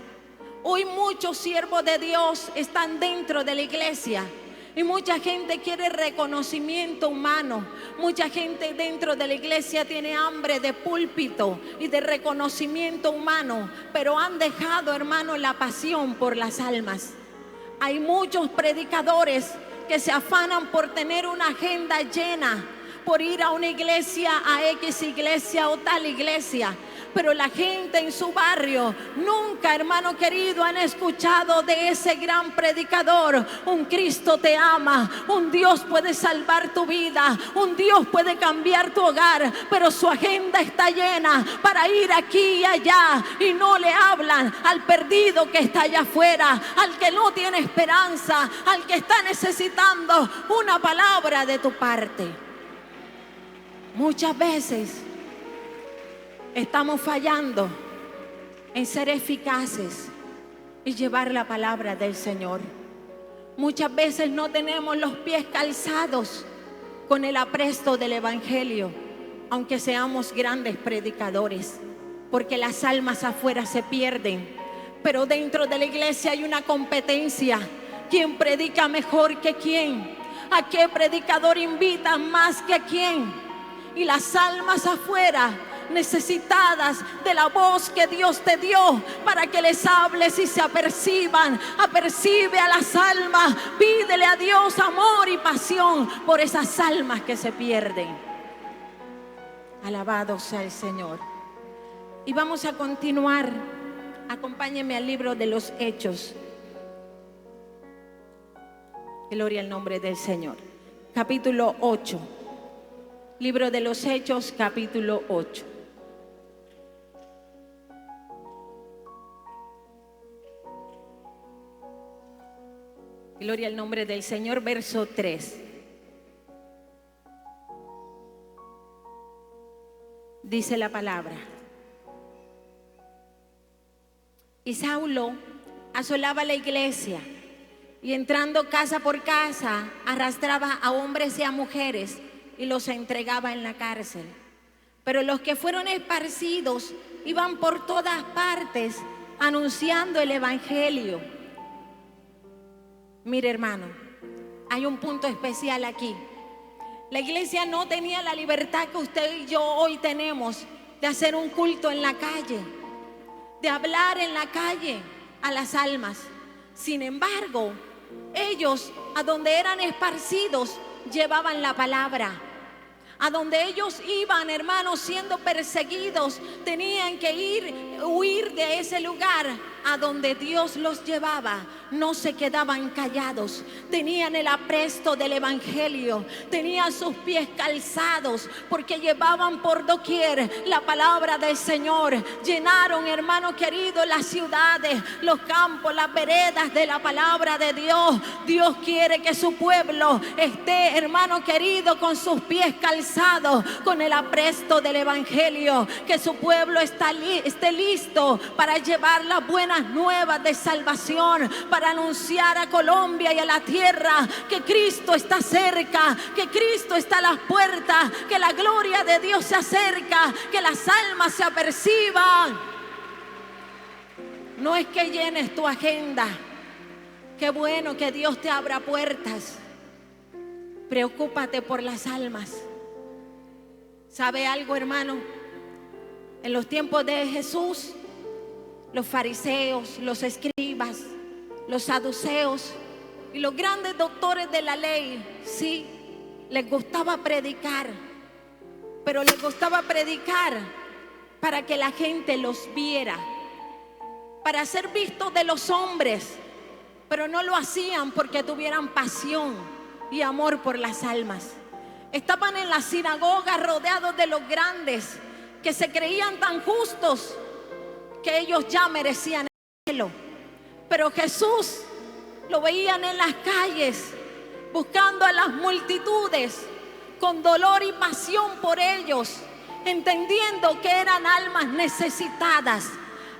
Hoy muchos siervos de Dios están dentro de la iglesia y mucha gente quiere reconocimiento humano. Mucha gente dentro de la iglesia tiene hambre de púlpito y de reconocimiento humano, pero han dejado, hermano, la pasión por las almas. Hay muchos predicadores que se afanan por tener una agenda llena, por ir a una iglesia, a X iglesia o tal iglesia, pero la gente en su barrio nunca, hermano querido, han escuchado de ese gran predicador. Un Cristo te ama, un Dios puede salvar tu vida, un Dios puede cambiar tu hogar, pero su agenda está llena para ir aquí y allá, y no le hablan al perdido que está allá afuera, al que no tiene esperanza, al que está necesitando una palabra de tu parte. Muchas veces estamos fallando en ser eficaces y llevar la palabra del Señor. Muchas veces no tenemos los pies calzados con el apresto del Evangelio, aunque seamos grandes predicadores, porque las almas afuera se pierden, pero dentro de la iglesia hay una competencia. ¿Quién predica mejor que quién? ¿A qué predicador invita más que quién? Y las almas afuera, necesitadas de la voz que Dios te dio para que les hables y se aperciban. Apercibe a las almas, pídele a Dios amor y pasión por esas almas que se pierden. Alabado sea el Señor. Y vamos a continuar. Acompáñenme al libro de los Hechos. Gloria al nombre del Señor. Capítulo 8. Libro de los Hechos, capítulo 8. Gloria al nombre del Señor, verso 3. Dice la palabra: y Saulo asolaba la iglesia, y entrando casa por casa, arrastraba a hombres y a mujeres y los entregaba en la cárcel. Pero los que fueron esparcidos iban por todas partes anunciando el Evangelio. Mire, hermano, hay un punto especial aquí. La iglesia no tenía la libertad que usted y yo hoy tenemos de hacer un culto en la calle, de hablar en la calle a las almas. Sin embargo, ellos, a donde eran esparcidos, llevaban la palabra. A donde ellos iban, hermanos, siendo perseguidos, tenían que huir de ese lugar. A donde Dios los llevaba, no se quedaban callados. Tenían el apresto del evangelio, tenían sus pies calzados, porque llevaban por doquier la palabra del Señor. Llenaron, hermano querido, las ciudades, los campos, las veredas de la palabra de Dios. Dios quiere que su pueblo esté, hermano querido, con sus pies calzados, con el apresto del evangelio. Que su pueblo esté listo para llevar las buenas nuevas de salvación, para anunciar a Colombia y a la tierra que Cristo está cerca, que Cristo está a las puertas, que la gloria de Dios se acerca, que las almas se aperciban. No es que llenes tu agenda. Qué bueno que Dios te abra puertas. Preocúpate por las almas. ¿Sabe algo, hermano? En los tiempos de Jesús, los fariseos, los escribas, los saduceos y los grandes doctores de la ley, sí, les gustaba predicar, pero les gustaba predicar para que la gente los viera, para ser vistos de los hombres, pero no lo hacían porque tuvieran pasión y amor por las almas. Estaban en la sinagoga rodeados de los grandes que se creían tan justos que ellos ya merecían el cielo. Pero Jesús lo veían en las calles, buscando a las multitudes, con dolor y pasión por ellos, entendiendo que eran almas necesitadas,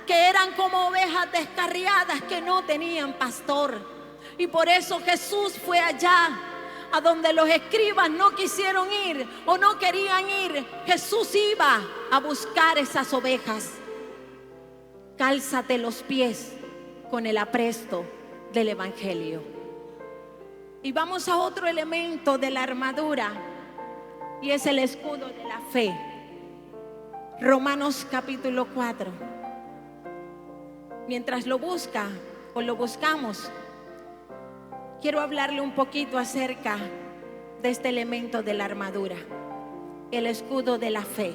que eran como ovejas descarriadas que no tenían pastor. Y por eso Jesús fue allá a donde los escribas no quisieron ir o no querían ir. Jesús iba a buscar esas ovejas. Cálzate los pies con el apresto del evangelio. Y vamos a otro elemento de la armadura, y es el escudo de la fe. Romanos capítulo 4. Mientras lo busca o lo buscamos, quiero hablarle un poquito acerca de este elemento de la armadura, el escudo de la fe.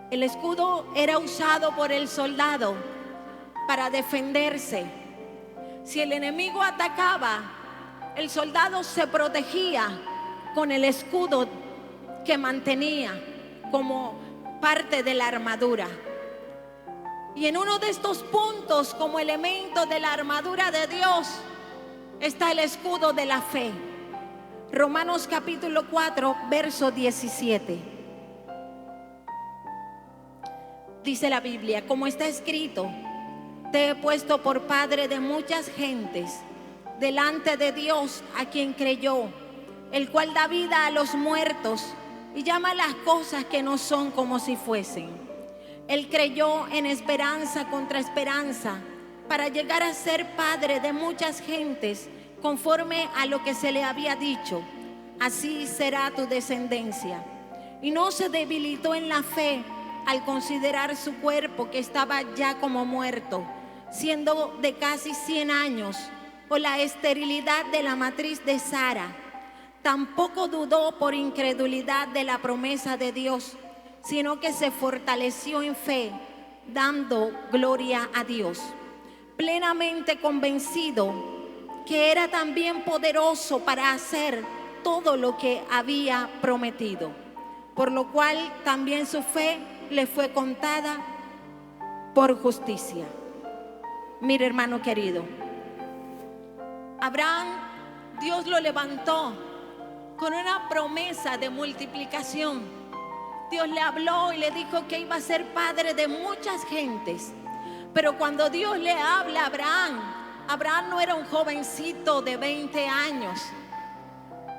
El escudo era usado por el soldado para defenderse. Si el enemigo atacaba, el soldado se protegía con el escudo que mantenía como parte de la armadura. Y en uno de estos puntos, como elemento de la armadura de Dios, está el escudo de la fe. Romanos capítulo 4, verso 17. Dice la Biblia, como está escrito: te he puesto por padre de muchas gentes, delante de Dios a quien creyó, el cual da vida a los muertos y llama las cosas que no son como si fuesen. Él creyó en esperanza contra esperanza, para llegar a ser padre de muchas gentes, conforme a lo que se le había dicho: así será tu descendencia. Y no se debilitó en la fe al considerar su cuerpo, que estaba ya como muerto, siendo de casi 100 años, por la esterilidad de la matriz de Sara. Tampoco dudó por incredulidad de la promesa de Dios, sino que se fortaleció en fe, dando gloria a Dios, plenamente convencido que era también poderoso para hacer todo lo que había prometido, por lo cual también su fe le fue contada por justicia. Mire, hermano querido, Abraham, Dios lo levantó con una promesa de multiplicación. Dios le habló y le dijo que iba a ser padre de muchas gentes. Pero cuando Dios le habla a Abraham, Abraham no era un jovencito de 20 años.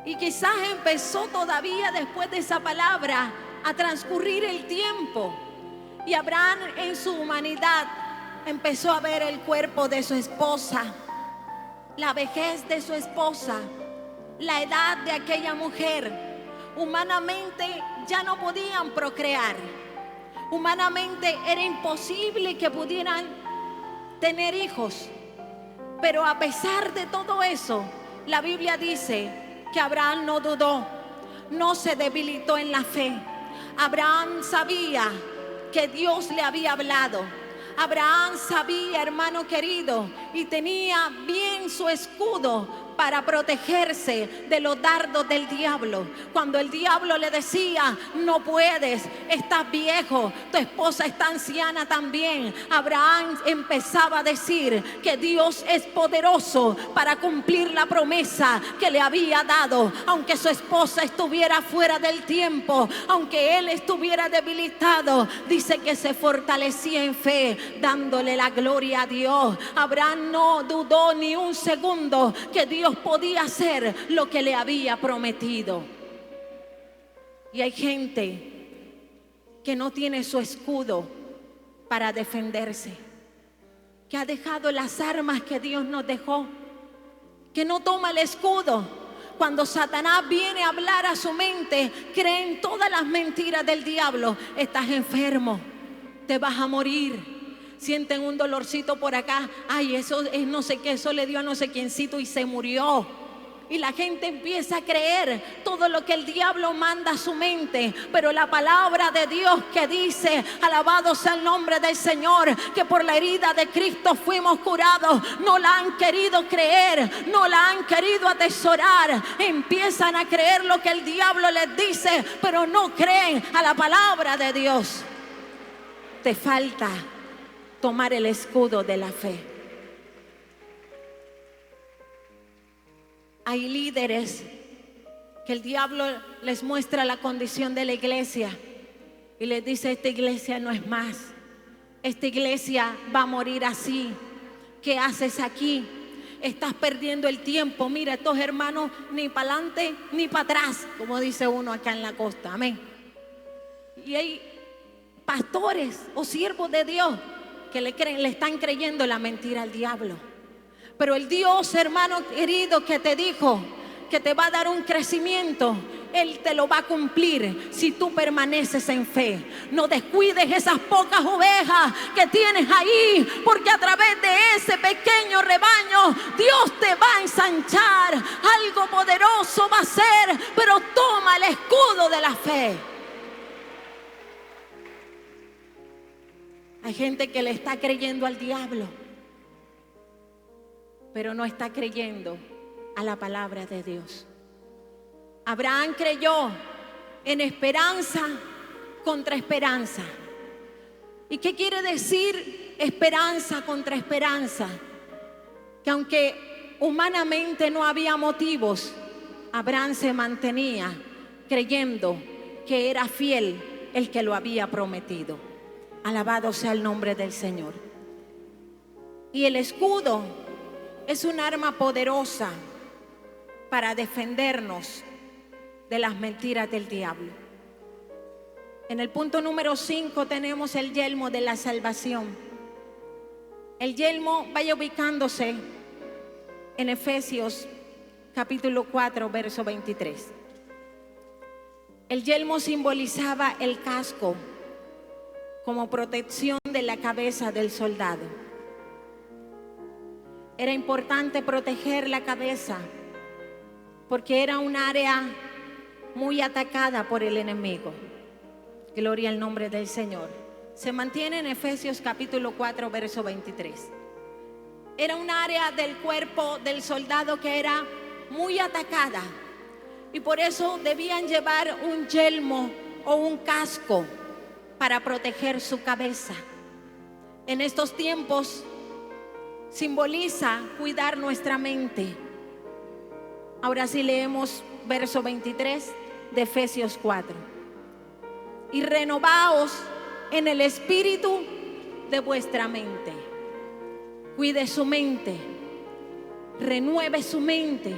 Y quizás empezó todavía después de esa palabra a transcurrir el tiempo. Y Abraham, en su humanidad, empezó a ver el cuerpo de su esposa, la vejez de su esposa, la edad de aquella mujer. Humanamente ya no podían procrear. Humanamente era imposible que pudieran tener hijos. Pero a pesar de todo eso, la Biblia dice que Abraham no dudó. no se debilitó en la fe. Abraham sabía que Dios le había hablado. Abraham sabía, hermano querido, y tenía bien su escudo para protegerse de los dardos del diablo. Cuando el diablo le decía: no puedes, estás viejo, tu esposa está anciana también, Abraham empezaba a decir que Dios es poderoso para cumplir la promesa que le había dado. Aunque su esposa estuviera fuera del tiempo, aunque él estuviera debilitado, dice que se fortalecía en fe, dándole la gloria a Dios. Abraham no dudó ni un segundo que Dios podía hacer lo que le había prometido. Y hay gente que no tiene su escudo para defenderse, que ha dejado las armas que Dios nos dejó, que no toma el escudo. Cuando Satanás viene a hablar a su mente, creen todas las mentiras del diablo. Estás enfermo, te vas a morir. Sienten un dolorcito por acá. Ay, eso es no sé qué, eso le dio a no sé quiéncito y se murió. Y la gente empieza a creer todo lo que el diablo manda a su mente. Pero la palabra de Dios que dice: alabado sea el nombre del Señor, que por la herida de Cristo fuimos curados, no la han querido creer, no la han querido atesorar. Empiezan a creer lo que el diablo les dice, pero no creen a la palabra de Dios. Te falta tomar el escudo de la fe. Hay líderes que el diablo les muestra la condición de la iglesia y les dice: esta iglesia no es más, esta iglesia va a morir así. ¿Qué haces aquí? Estás perdiendo el tiempo. Mira, estos hermanos ni para adelante ni para atrás, como dice uno acá en la costa. Amén. Y hay pastores o siervos de Dios que le están creyendo la mentira al diablo. Pero el Dios, hermano querido, que te dijo que te va a dar un crecimiento, Él te lo va a cumplir si tú permaneces en fe. No descuides esas pocas ovejas que tienes ahí, porque a través de ese pequeño rebaño Dios te va a ensanchar. Algo poderoso va a ser, pero toma el escudo de la fe. Hay gente que le está creyendo al diablo, pero no está creyendo a la palabra de Dios. Abraham creyó en esperanza contra esperanza. ¿Y qué quiere decir esperanza contra esperanza? Que aunque humanamente no había motivos, Abraham se mantenía creyendo que era fiel el que lo había prometido. Alabado sea el nombre del Señor. Y el escudo es un arma poderosa para defendernos de las mentiras del diablo. En el punto número 5 tenemos el yelmo de la salvación. El yelmo vaya ubicándose en Efesios capítulo 4, verso 23. El yelmo simbolizaba el casco como protección de la cabeza del soldado. Era importante proteger la cabeza porque era un área muy atacada por el enemigo. Gloria al nombre del Señor. Se mantiene en Efesios capítulo 4, verso 23. Era un área del cuerpo del soldado que era muy atacada, y por eso debían llevar un yelmo o un casco para proteger su cabeza. En estos tiempos simboliza cuidar nuestra mente. Ahora sí leemos verso 23 de Efesios 4. Y renovaos en el espíritu de vuestra mente. Cuide su mente, renueve su mente.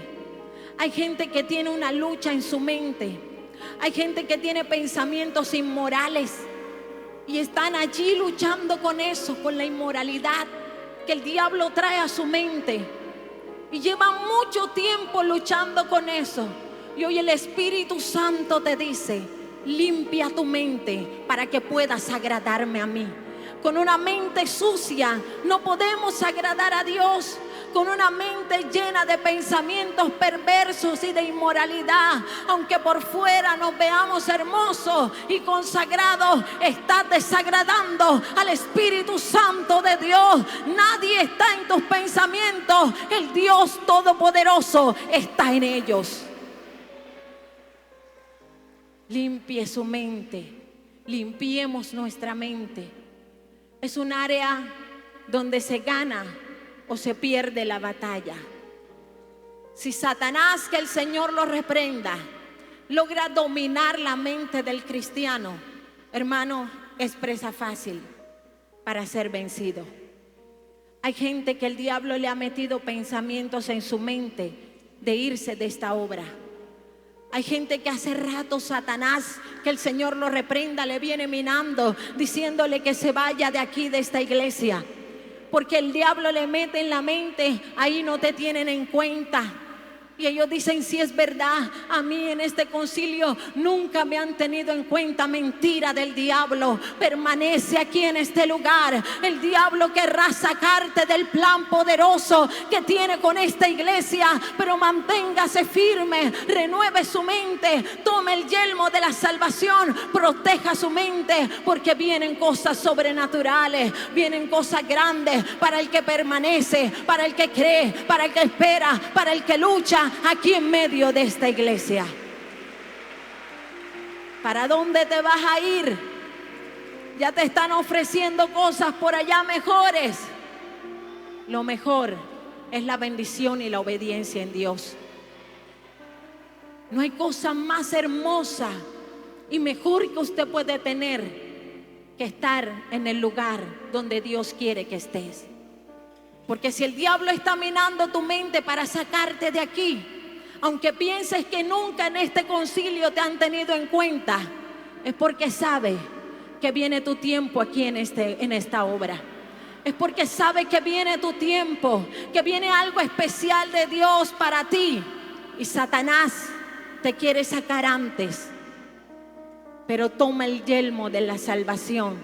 Hay gente que tiene una lucha en su mente. Hay gente que tiene pensamientos inmorales y están allí luchando con eso, con la inmoralidad que el diablo trae a su mente, y llevan mucho tiempo luchando con eso. Y hoy el Espíritu Santo te dice: limpia tu mente para que puedas agradarme a mí. Con una mente sucia no podemos agradar a Dios. con una mente llena de pensamientos perversos y de inmoralidad. Aunque por fuera nos veamos hermosos y consagrados, estás desagradando al Espíritu Santo de Dios. Nadie está en tus pensamientos. El Dios Todopoderoso está en ellos. Limpie su mente. Limpiemos nuestra mente. Es un área donde se gana o se pierde la batalla. Si Satanás, que el Señor lo reprenda, logra dominar la mente del cristiano, hermano, es presa fácil para ser vencido. Hay gente que el diablo le ha metido pensamientos en su mente de irse de esta obra. Hay gente que hace rato Satanás, que el Señor lo reprenda, le viene minando, diciéndole que se vaya de aquí, de esta iglesia. Porque el diablo le mete en la mente, ahí no te tienen en cuenta. Y ellos dicen, si es verdad, a mí en este concilio nunca me han tenido en cuenta. Mentira del diablo. Permanece aquí en este lugar. El diablo querrá sacarte del plan poderoso que tiene con esta iglesia, pero manténgase firme, renueve su mente, tome el yelmo de la salvación, proteja su mente, porque vienen cosas sobrenaturales, vienen cosas grandes para el que permanece, para el que cree, para el que espera, para el que lucha aquí en medio de esta iglesia. ¿Para dónde te vas a ir? Ya te están ofreciendo cosas por allá mejores. Lo mejor es la bendición y la obediencia en Dios. No hay cosa más hermosa y mejor que usted puede tener que estar en el lugar donde Dios quiere que estés. Porque si el diablo está minando tu mente para sacarte de aquí, aunque pienses que nunca en este concilio te han tenido en cuenta, es porque sabe que viene tu tiempo aquí en esta obra. Es porque sabe que viene tu tiempo, que viene algo especial de Dios para ti. Y Satanás te quiere sacar antes. Pero toma el yelmo de la salvación.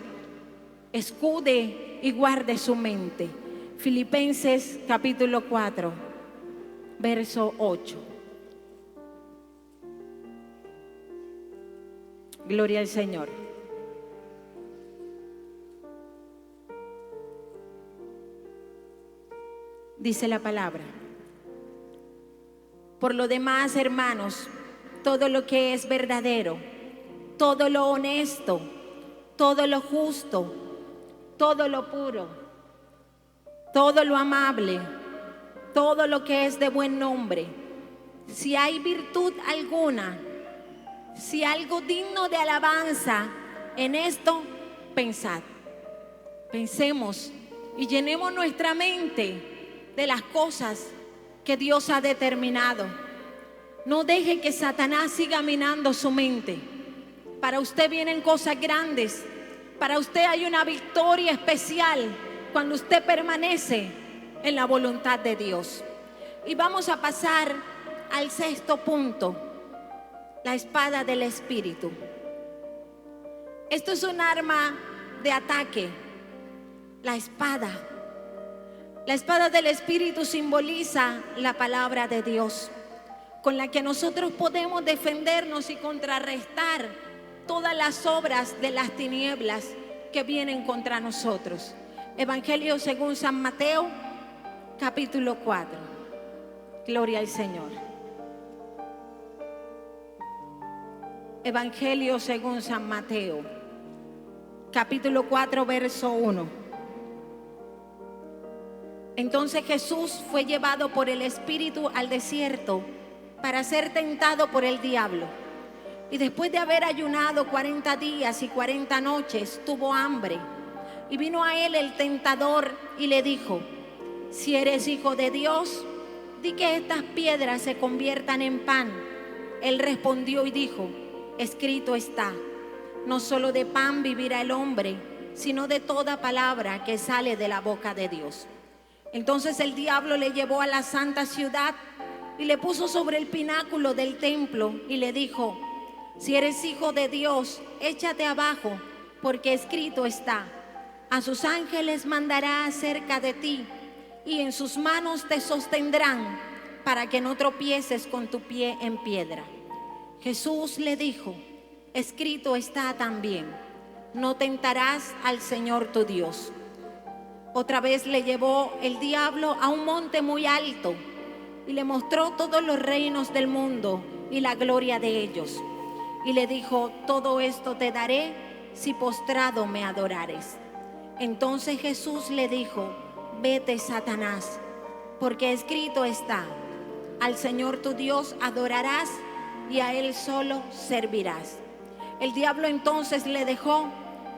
Escude y guarde su mente. Filipenses capítulo 4, verso 8. Gloria al Señor. Dice la palabra: por lo demás, hermanos, todo lo que es verdadero, todo lo honesto, todo lo justo, todo lo puro, todo lo amable, todo lo que es de buen nombre, si hay virtud alguna, si algo digno de alabanza, en esto pensad. Pensemos y llenemos nuestra mente de las cosas que Dios ha determinado. No deje que Satanás siga minando su mente. Para usted vienen cosas grandes. Para usted hay una victoria especial cuando usted permanece en la voluntad de Dios. Y vamos a pasar al sexto punto: la espada del Espíritu. Esto es un arma de ataque. La espada. La espada del Espíritu simboliza la palabra de Dios, con la que nosotros podemos defendernos y contrarrestar todas las obras de las tinieblas que vienen contra nosotros. Evangelio según San Mateo, capítulo 4. Gloria al Señor. Evangelio según San Mateo, capítulo 4, verso 1. Entonces Jesús fue llevado por el Espíritu al desierto para ser tentado por el diablo. Y después de haber ayunado 40 días y 40 noches, tuvo hambre. Y vino a él el tentador y le dijo: si eres hijo de Dios, di que estas piedras se conviertan en pan. Él respondió y dijo: escrito está, no solo de pan vivirá el hombre, sino de toda palabra que sale de la boca de Dios. Entonces el diablo le llevó a la santa ciudad y le puso sobre el pináculo del templo y le dijo: si eres hijo de Dios, échate abajo, porque escrito está, a sus ángeles mandará acerca de ti, y en sus manos te sostendrán para que no tropieces con tu pie en piedra. Jesús le dijo: escrito está también, no tentarás al Señor tu Dios. Otra vez le llevó el diablo a un monte muy alto y le mostró todos los reinos del mundo y la gloria de ellos. Y le dijo: todo esto te daré si postrado me adorares. Entonces Jesús le dijo: vete, Satanás, porque escrito está: al Señor tu Dios adorarás y a Él solo servirás. El diablo entonces le dejó,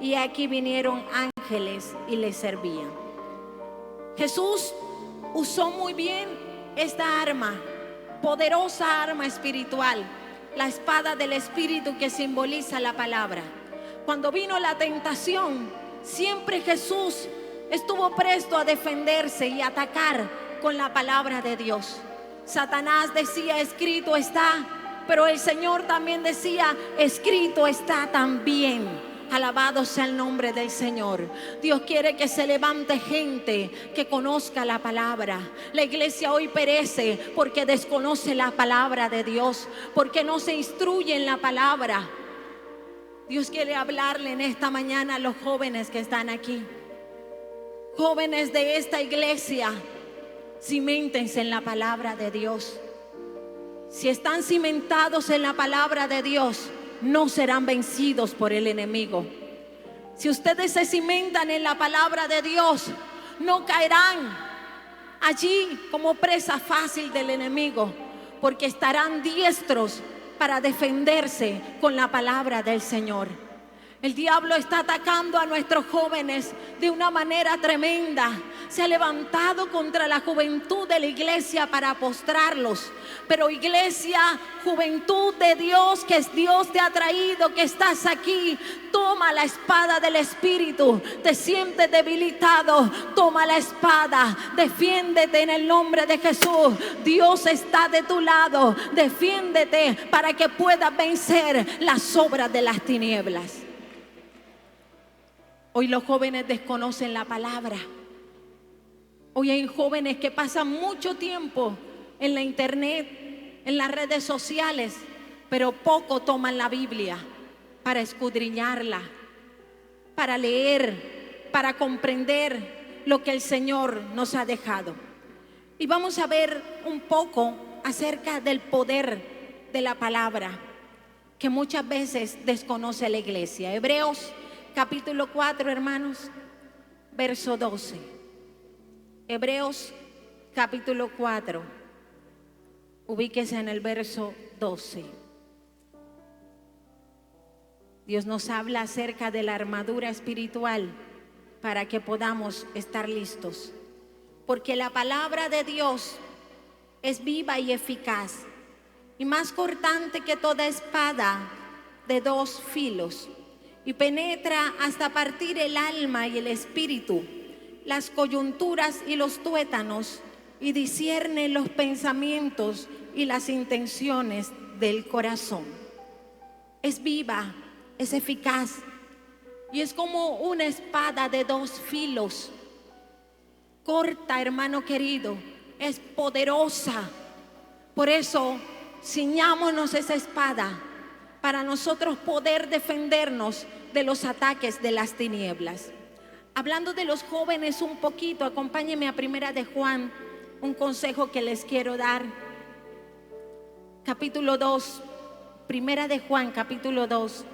y aquí vinieron ángeles y le servían. Jesús usó muy bien esta arma, poderosa arma espiritual, la espada del Espíritu, que simboliza la palabra. Cuando vino la tentación, siempre Jesús estuvo presto a defenderse y atacar con la palabra de Dios. Satanás decía: escrito está, pero el Señor también decía: escrito está también. Alabado sea el nombre del Señor. Dios quiere que se levante gente que conozca la palabra. La iglesia hoy perece porque desconoce la palabra de Dios, porque no se instruye en la palabra. Dios quiere hablarle en esta mañana a los jóvenes que están aquí. Jóvenes de esta iglesia, ciméntense en la palabra de Dios. Si están cimentados en la palabra de Dios, no serán vencidos por el enemigo. Si ustedes se cimentan en la palabra de Dios, no caerán allí como presa fácil del enemigo, porque estarán diestros para defenderse con la palabra del Señor. El diablo está atacando a nuestros jóvenes de una manera tremenda. Se ha levantado contra la juventud de la iglesia para postrarlos. Pero iglesia, juventud de Dios, que es Dios te ha traído, que estás aquí, toma la espada del Espíritu. Te sientes debilitado, toma la espada, defiéndete en el nombre de Jesús. Dios está de tu lado, defiéndete para que puedas vencer las obras de las tinieblas. Hoy los jóvenes desconocen la palabra. Hoy hay jóvenes que pasan mucho tiempo en la internet, en las redes sociales, pero poco toman la Biblia para escudriñarla, para leer, para comprender lo que el Señor nos ha dejado. Y vamos a ver un poco acerca del poder de la palabra, que muchas veces desconoce la iglesia. Hebreos capítulo 4, hermanos, verso 12. Hebreos capítulo 4, ubíquese en el verso 12. Dios nos habla acerca de la armadura espiritual para que podamos estar listos. Porque la palabra de Dios es viva y eficaz, y más cortante que toda espada de dos filos, y penetra hasta partir el alma y el espíritu, las coyunturas y los tuétanos, y discierne los pensamientos y las intenciones del corazón. Es viva, es eficaz, y es como una espada de dos filos. Corta, hermano querido, es poderosa. Por eso, ciñámonos esa espada para nosotros poder defendernos de los ataques de las tinieblas. Hablando de los jóvenes un poquito, acompáñenme a Primera de Juan, un consejo que les quiero dar. Capítulo 2, Primera de Juan, capítulo 2,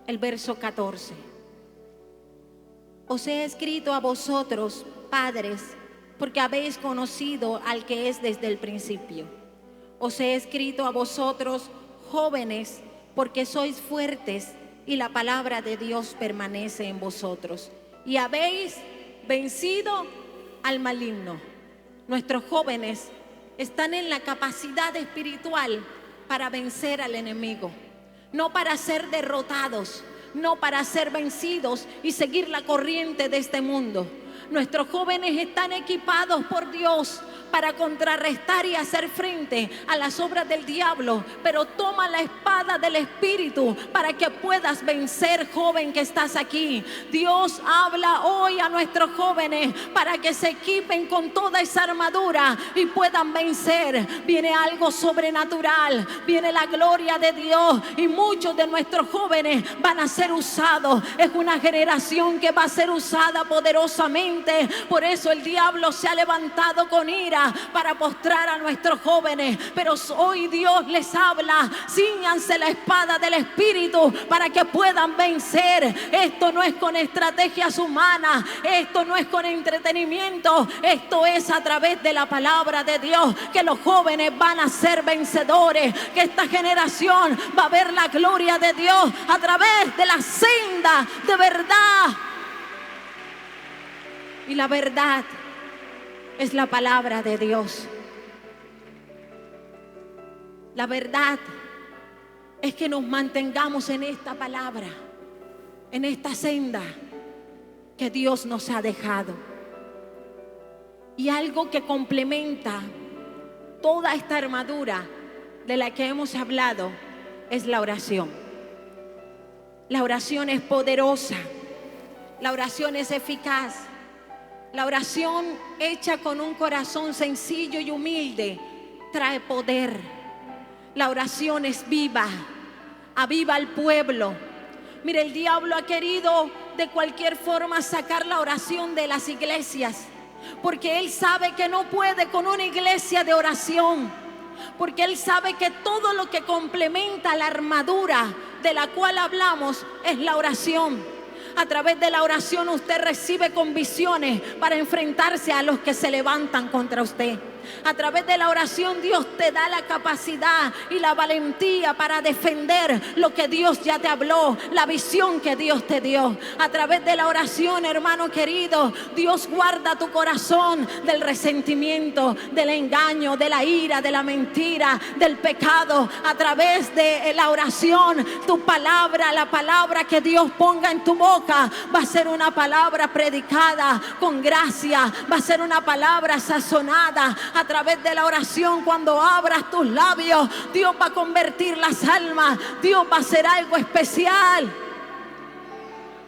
el verso 14. Os he escrito a vosotros, padres, porque habéis conocido al que es desde el principio. Os he escrito a vosotros, jóvenes, porque sois fuertes y la palabra de Dios permanece en vosotros, y habéis vencido al maligno. Nuestros jóvenes están en la capacidad espiritual para vencer al enemigo, no para ser derrotados, no para ser vencidos y seguir la corriente de este mundo. Nuestros jóvenes están equipados por Dios para contrarrestar y hacer frente a las obras del diablo, pero toma la espada del Espíritu para que puedas vencer, joven que estás aquí. Dios habla hoy a nuestros jóvenes para que se equipen con toda esa armadura y puedan vencer. Viene algo sobrenatural, viene la gloria de Dios y muchos de nuestros jóvenes van a ser usados. Es una generación que va a ser usada poderosamente. Por eso el diablo se ha levantado con ira para postrar a nuestros jóvenes, pero hoy Dios les habla: cíñanse la espada del Espíritu para que puedan vencer. Esto no es con estrategias humanas, esto no es con entretenimiento, esto es a través de la palabra de Dios que los jóvenes van a ser vencedores, que esta generación va a ver la gloria de Dios a través de la senda de verdad. Y la verdad es la palabra de Dios. La verdad es que nos mantengamos en esta palabra, en esta senda que Dios nos ha dejado. Y algo que complementa toda esta armadura de la que hemos hablado es la oración. La oración es poderosa, la oración es eficaz. La oración hecha con un corazón sencillo y humilde trae poder. La oración es viva, aviva al pueblo. Mire, el diablo ha querido de cualquier forma sacar la oración de las iglesias, porque él sabe que no puede con una iglesia de oración, porque él sabe que todo lo que complementa la armadura de la cual hablamos es la oración. A través de la oración usted recibe convicciones para enfrentarse a los que se levantan contra usted. A través de la oración Dios te da la capacidad y la valentía para defender lo que Dios ya te habló, la visión que Dios te dio. A través de la oración, hermano querido, Dios guarda tu corazón del resentimiento, del engaño, de la ira, de la mentira, del pecado. A través de la oración, tu palabra, la palabra que Dios ponga en tu boca, va a ser una palabra predicada con gracia, va a ser una palabra sazonada. A través de la oración, cuando abras tus labios, Dios va a convertir las almas, Dios va a hacer algo especial.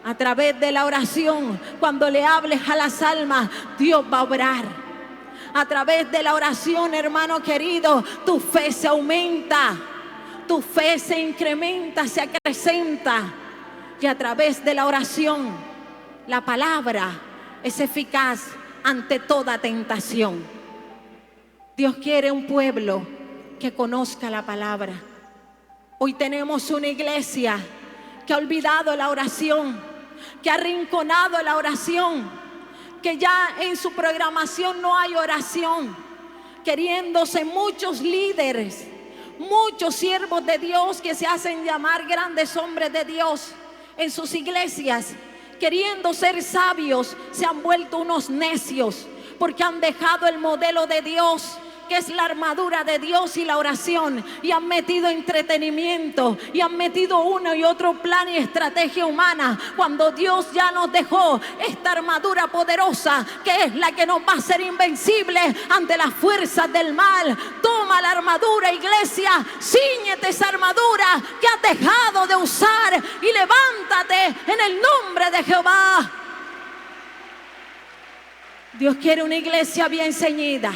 A través de la oración, cuando le hables a las almas, Dios va a obrar. A través de la oración, hermano querido, tu fe se aumenta, tu fe se incrementa, se acrecenta. Y a través de la oración, la palabra es eficaz ante toda tentación. Dios quiere un pueblo que conozca la palabra. Hoy tenemos una iglesia que ha olvidado la oración, que ha arrinconado la oración, que ya en su programación no hay oración, queriéndose muchos líderes, muchos siervos de Dios que se hacen llamar grandes hombres de Dios en sus iglesias, queriendo ser sabios, se han vuelto unos necios porque han dejado el modelo de Dios, que es la armadura de Dios y la oración, y han metido entretenimiento y han metido uno y otro plan y estrategia humana, cuando Dios ya nos dejó esta armadura poderosa, que es la que nos va a hacer invencibles ante las fuerzas del mal. Toma la armadura, iglesia, cíñete esa armadura que has dejado de usar y levántate en el nombre de Jehová. Dios quiere una iglesia bien ceñida,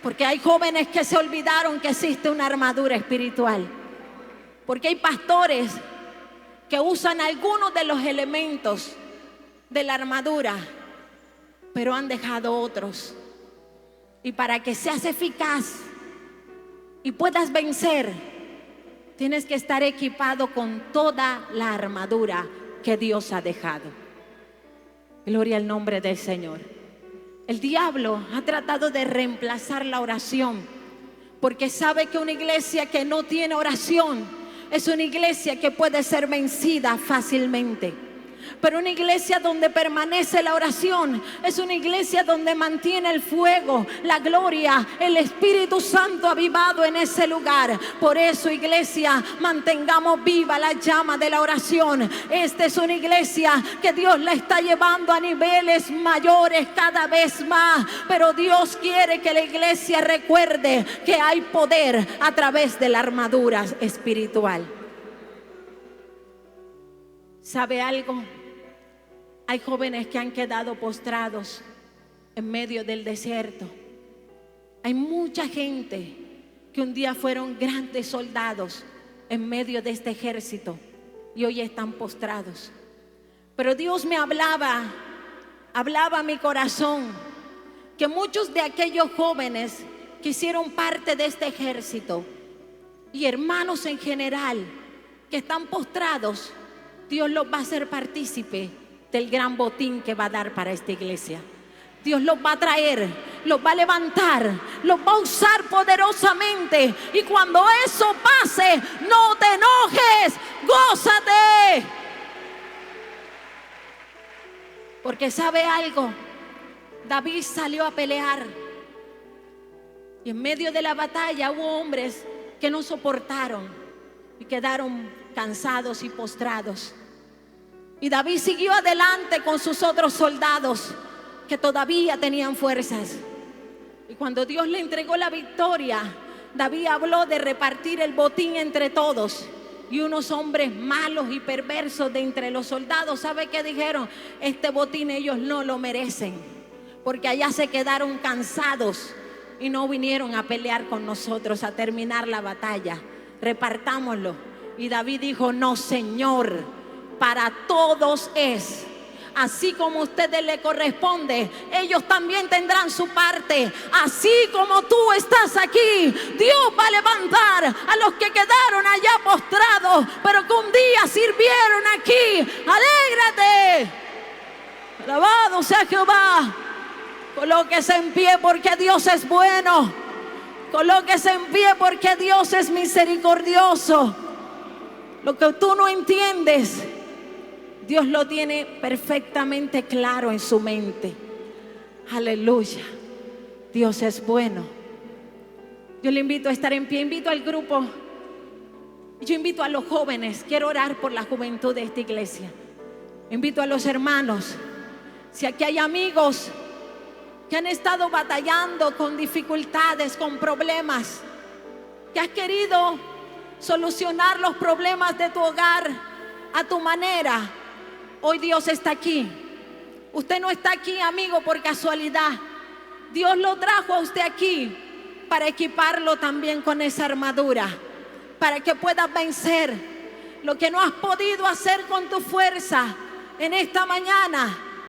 porque hay jóvenes que se olvidaron que existe una armadura espiritual. Porque hay pastores que usan algunos de los elementos de la armadura, pero han dejado otros. Y para que seas eficaz y puedas vencer, tienes que estar equipado con toda la armadura que Dios ha dejado. Gloria al nombre del Señor. El diablo ha tratado de reemplazar la oración, porque sabe que una iglesia que no tiene oración es una iglesia que puede ser vencida fácilmente. Pero una iglesia donde permanece la oración es una iglesia donde mantiene el fuego, la gloria, el Espíritu Santo avivado en ese lugar. Por eso, iglesia, mantengamos viva la llama de la oración. Esta es una iglesia que Dios la está llevando a niveles mayores cada vez más. Pero Dios quiere que la iglesia recuerde que hay poder a través de la armadura espiritual. ¿Sabe algo? Hay jóvenes que han quedado postrados en medio del desierto. Hay mucha gente que un día fueron grandes soldados en medio de este ejército y hoy están postrados. Pero Dios me hablaba a mi corazón que muchos de aquellos jóvenes que hicieron parte de este ejército y hermanos en general que están postrados, Dios los va a hacer partícipe del gran botín que va a dar para esta iglesia. Dios los va a traer, los va a levantar, los va a usar poderosamente. Y cuando eso pase, no te enojes, gózate. Porque ¿sabe algo? David salió a pelear y en medio de la batalla hubo hombres que no soportaron y quedaron cansados y postrados. Y David siguió adelante con sus otros soldados que todavía tenían fuerzas. Y cuando Dios le entregó la victoria, David habló de repartir el botín entre todos. Y unos hombres malos y perversos de entre los soldados, ¿sabe qué dijeron? Este botín ellos no lo merecen, porque allá se quedaron cansados y no vinieron a pelear con nosotros, a terminar la batalla. Repartámoslo. Y David dijo: no, Señor, para todos es. Así como a ustedes le corresponde, ellos también tendrán su parte. Así como tú estás aquí, Dios va a levantar a los que quedaron allá postrados, pero que un día sirvieron aquí. Alégrate. Alabado sea Jehová. Colóquese en pie porque Dios es bueno. Colóquese en pie porque Dios es misericordioso. Lo que tú no entiendes, Dios lo tiene perfectamente claro en su mente. Aleluya. Dios es bueno. Yo le invito a estar en pie, invito al grupo, yo invito a los jóvenes. Quiero orar por la juventud de esta iglesia. Invito a los hermanos. Si aquí hay amigos que han estado batallando con dificultades, con problemas, que has querido solucionar los problemas de tu hogar a tu manera, hoy Dios está aquí. Usted no está aquí, amigo, por casualidad. Dios lo trajo a usted aquí para equiparlo también con esa armadura, para que puedas vencer lo que no has podido hacer con tu fuerza. En esta mañana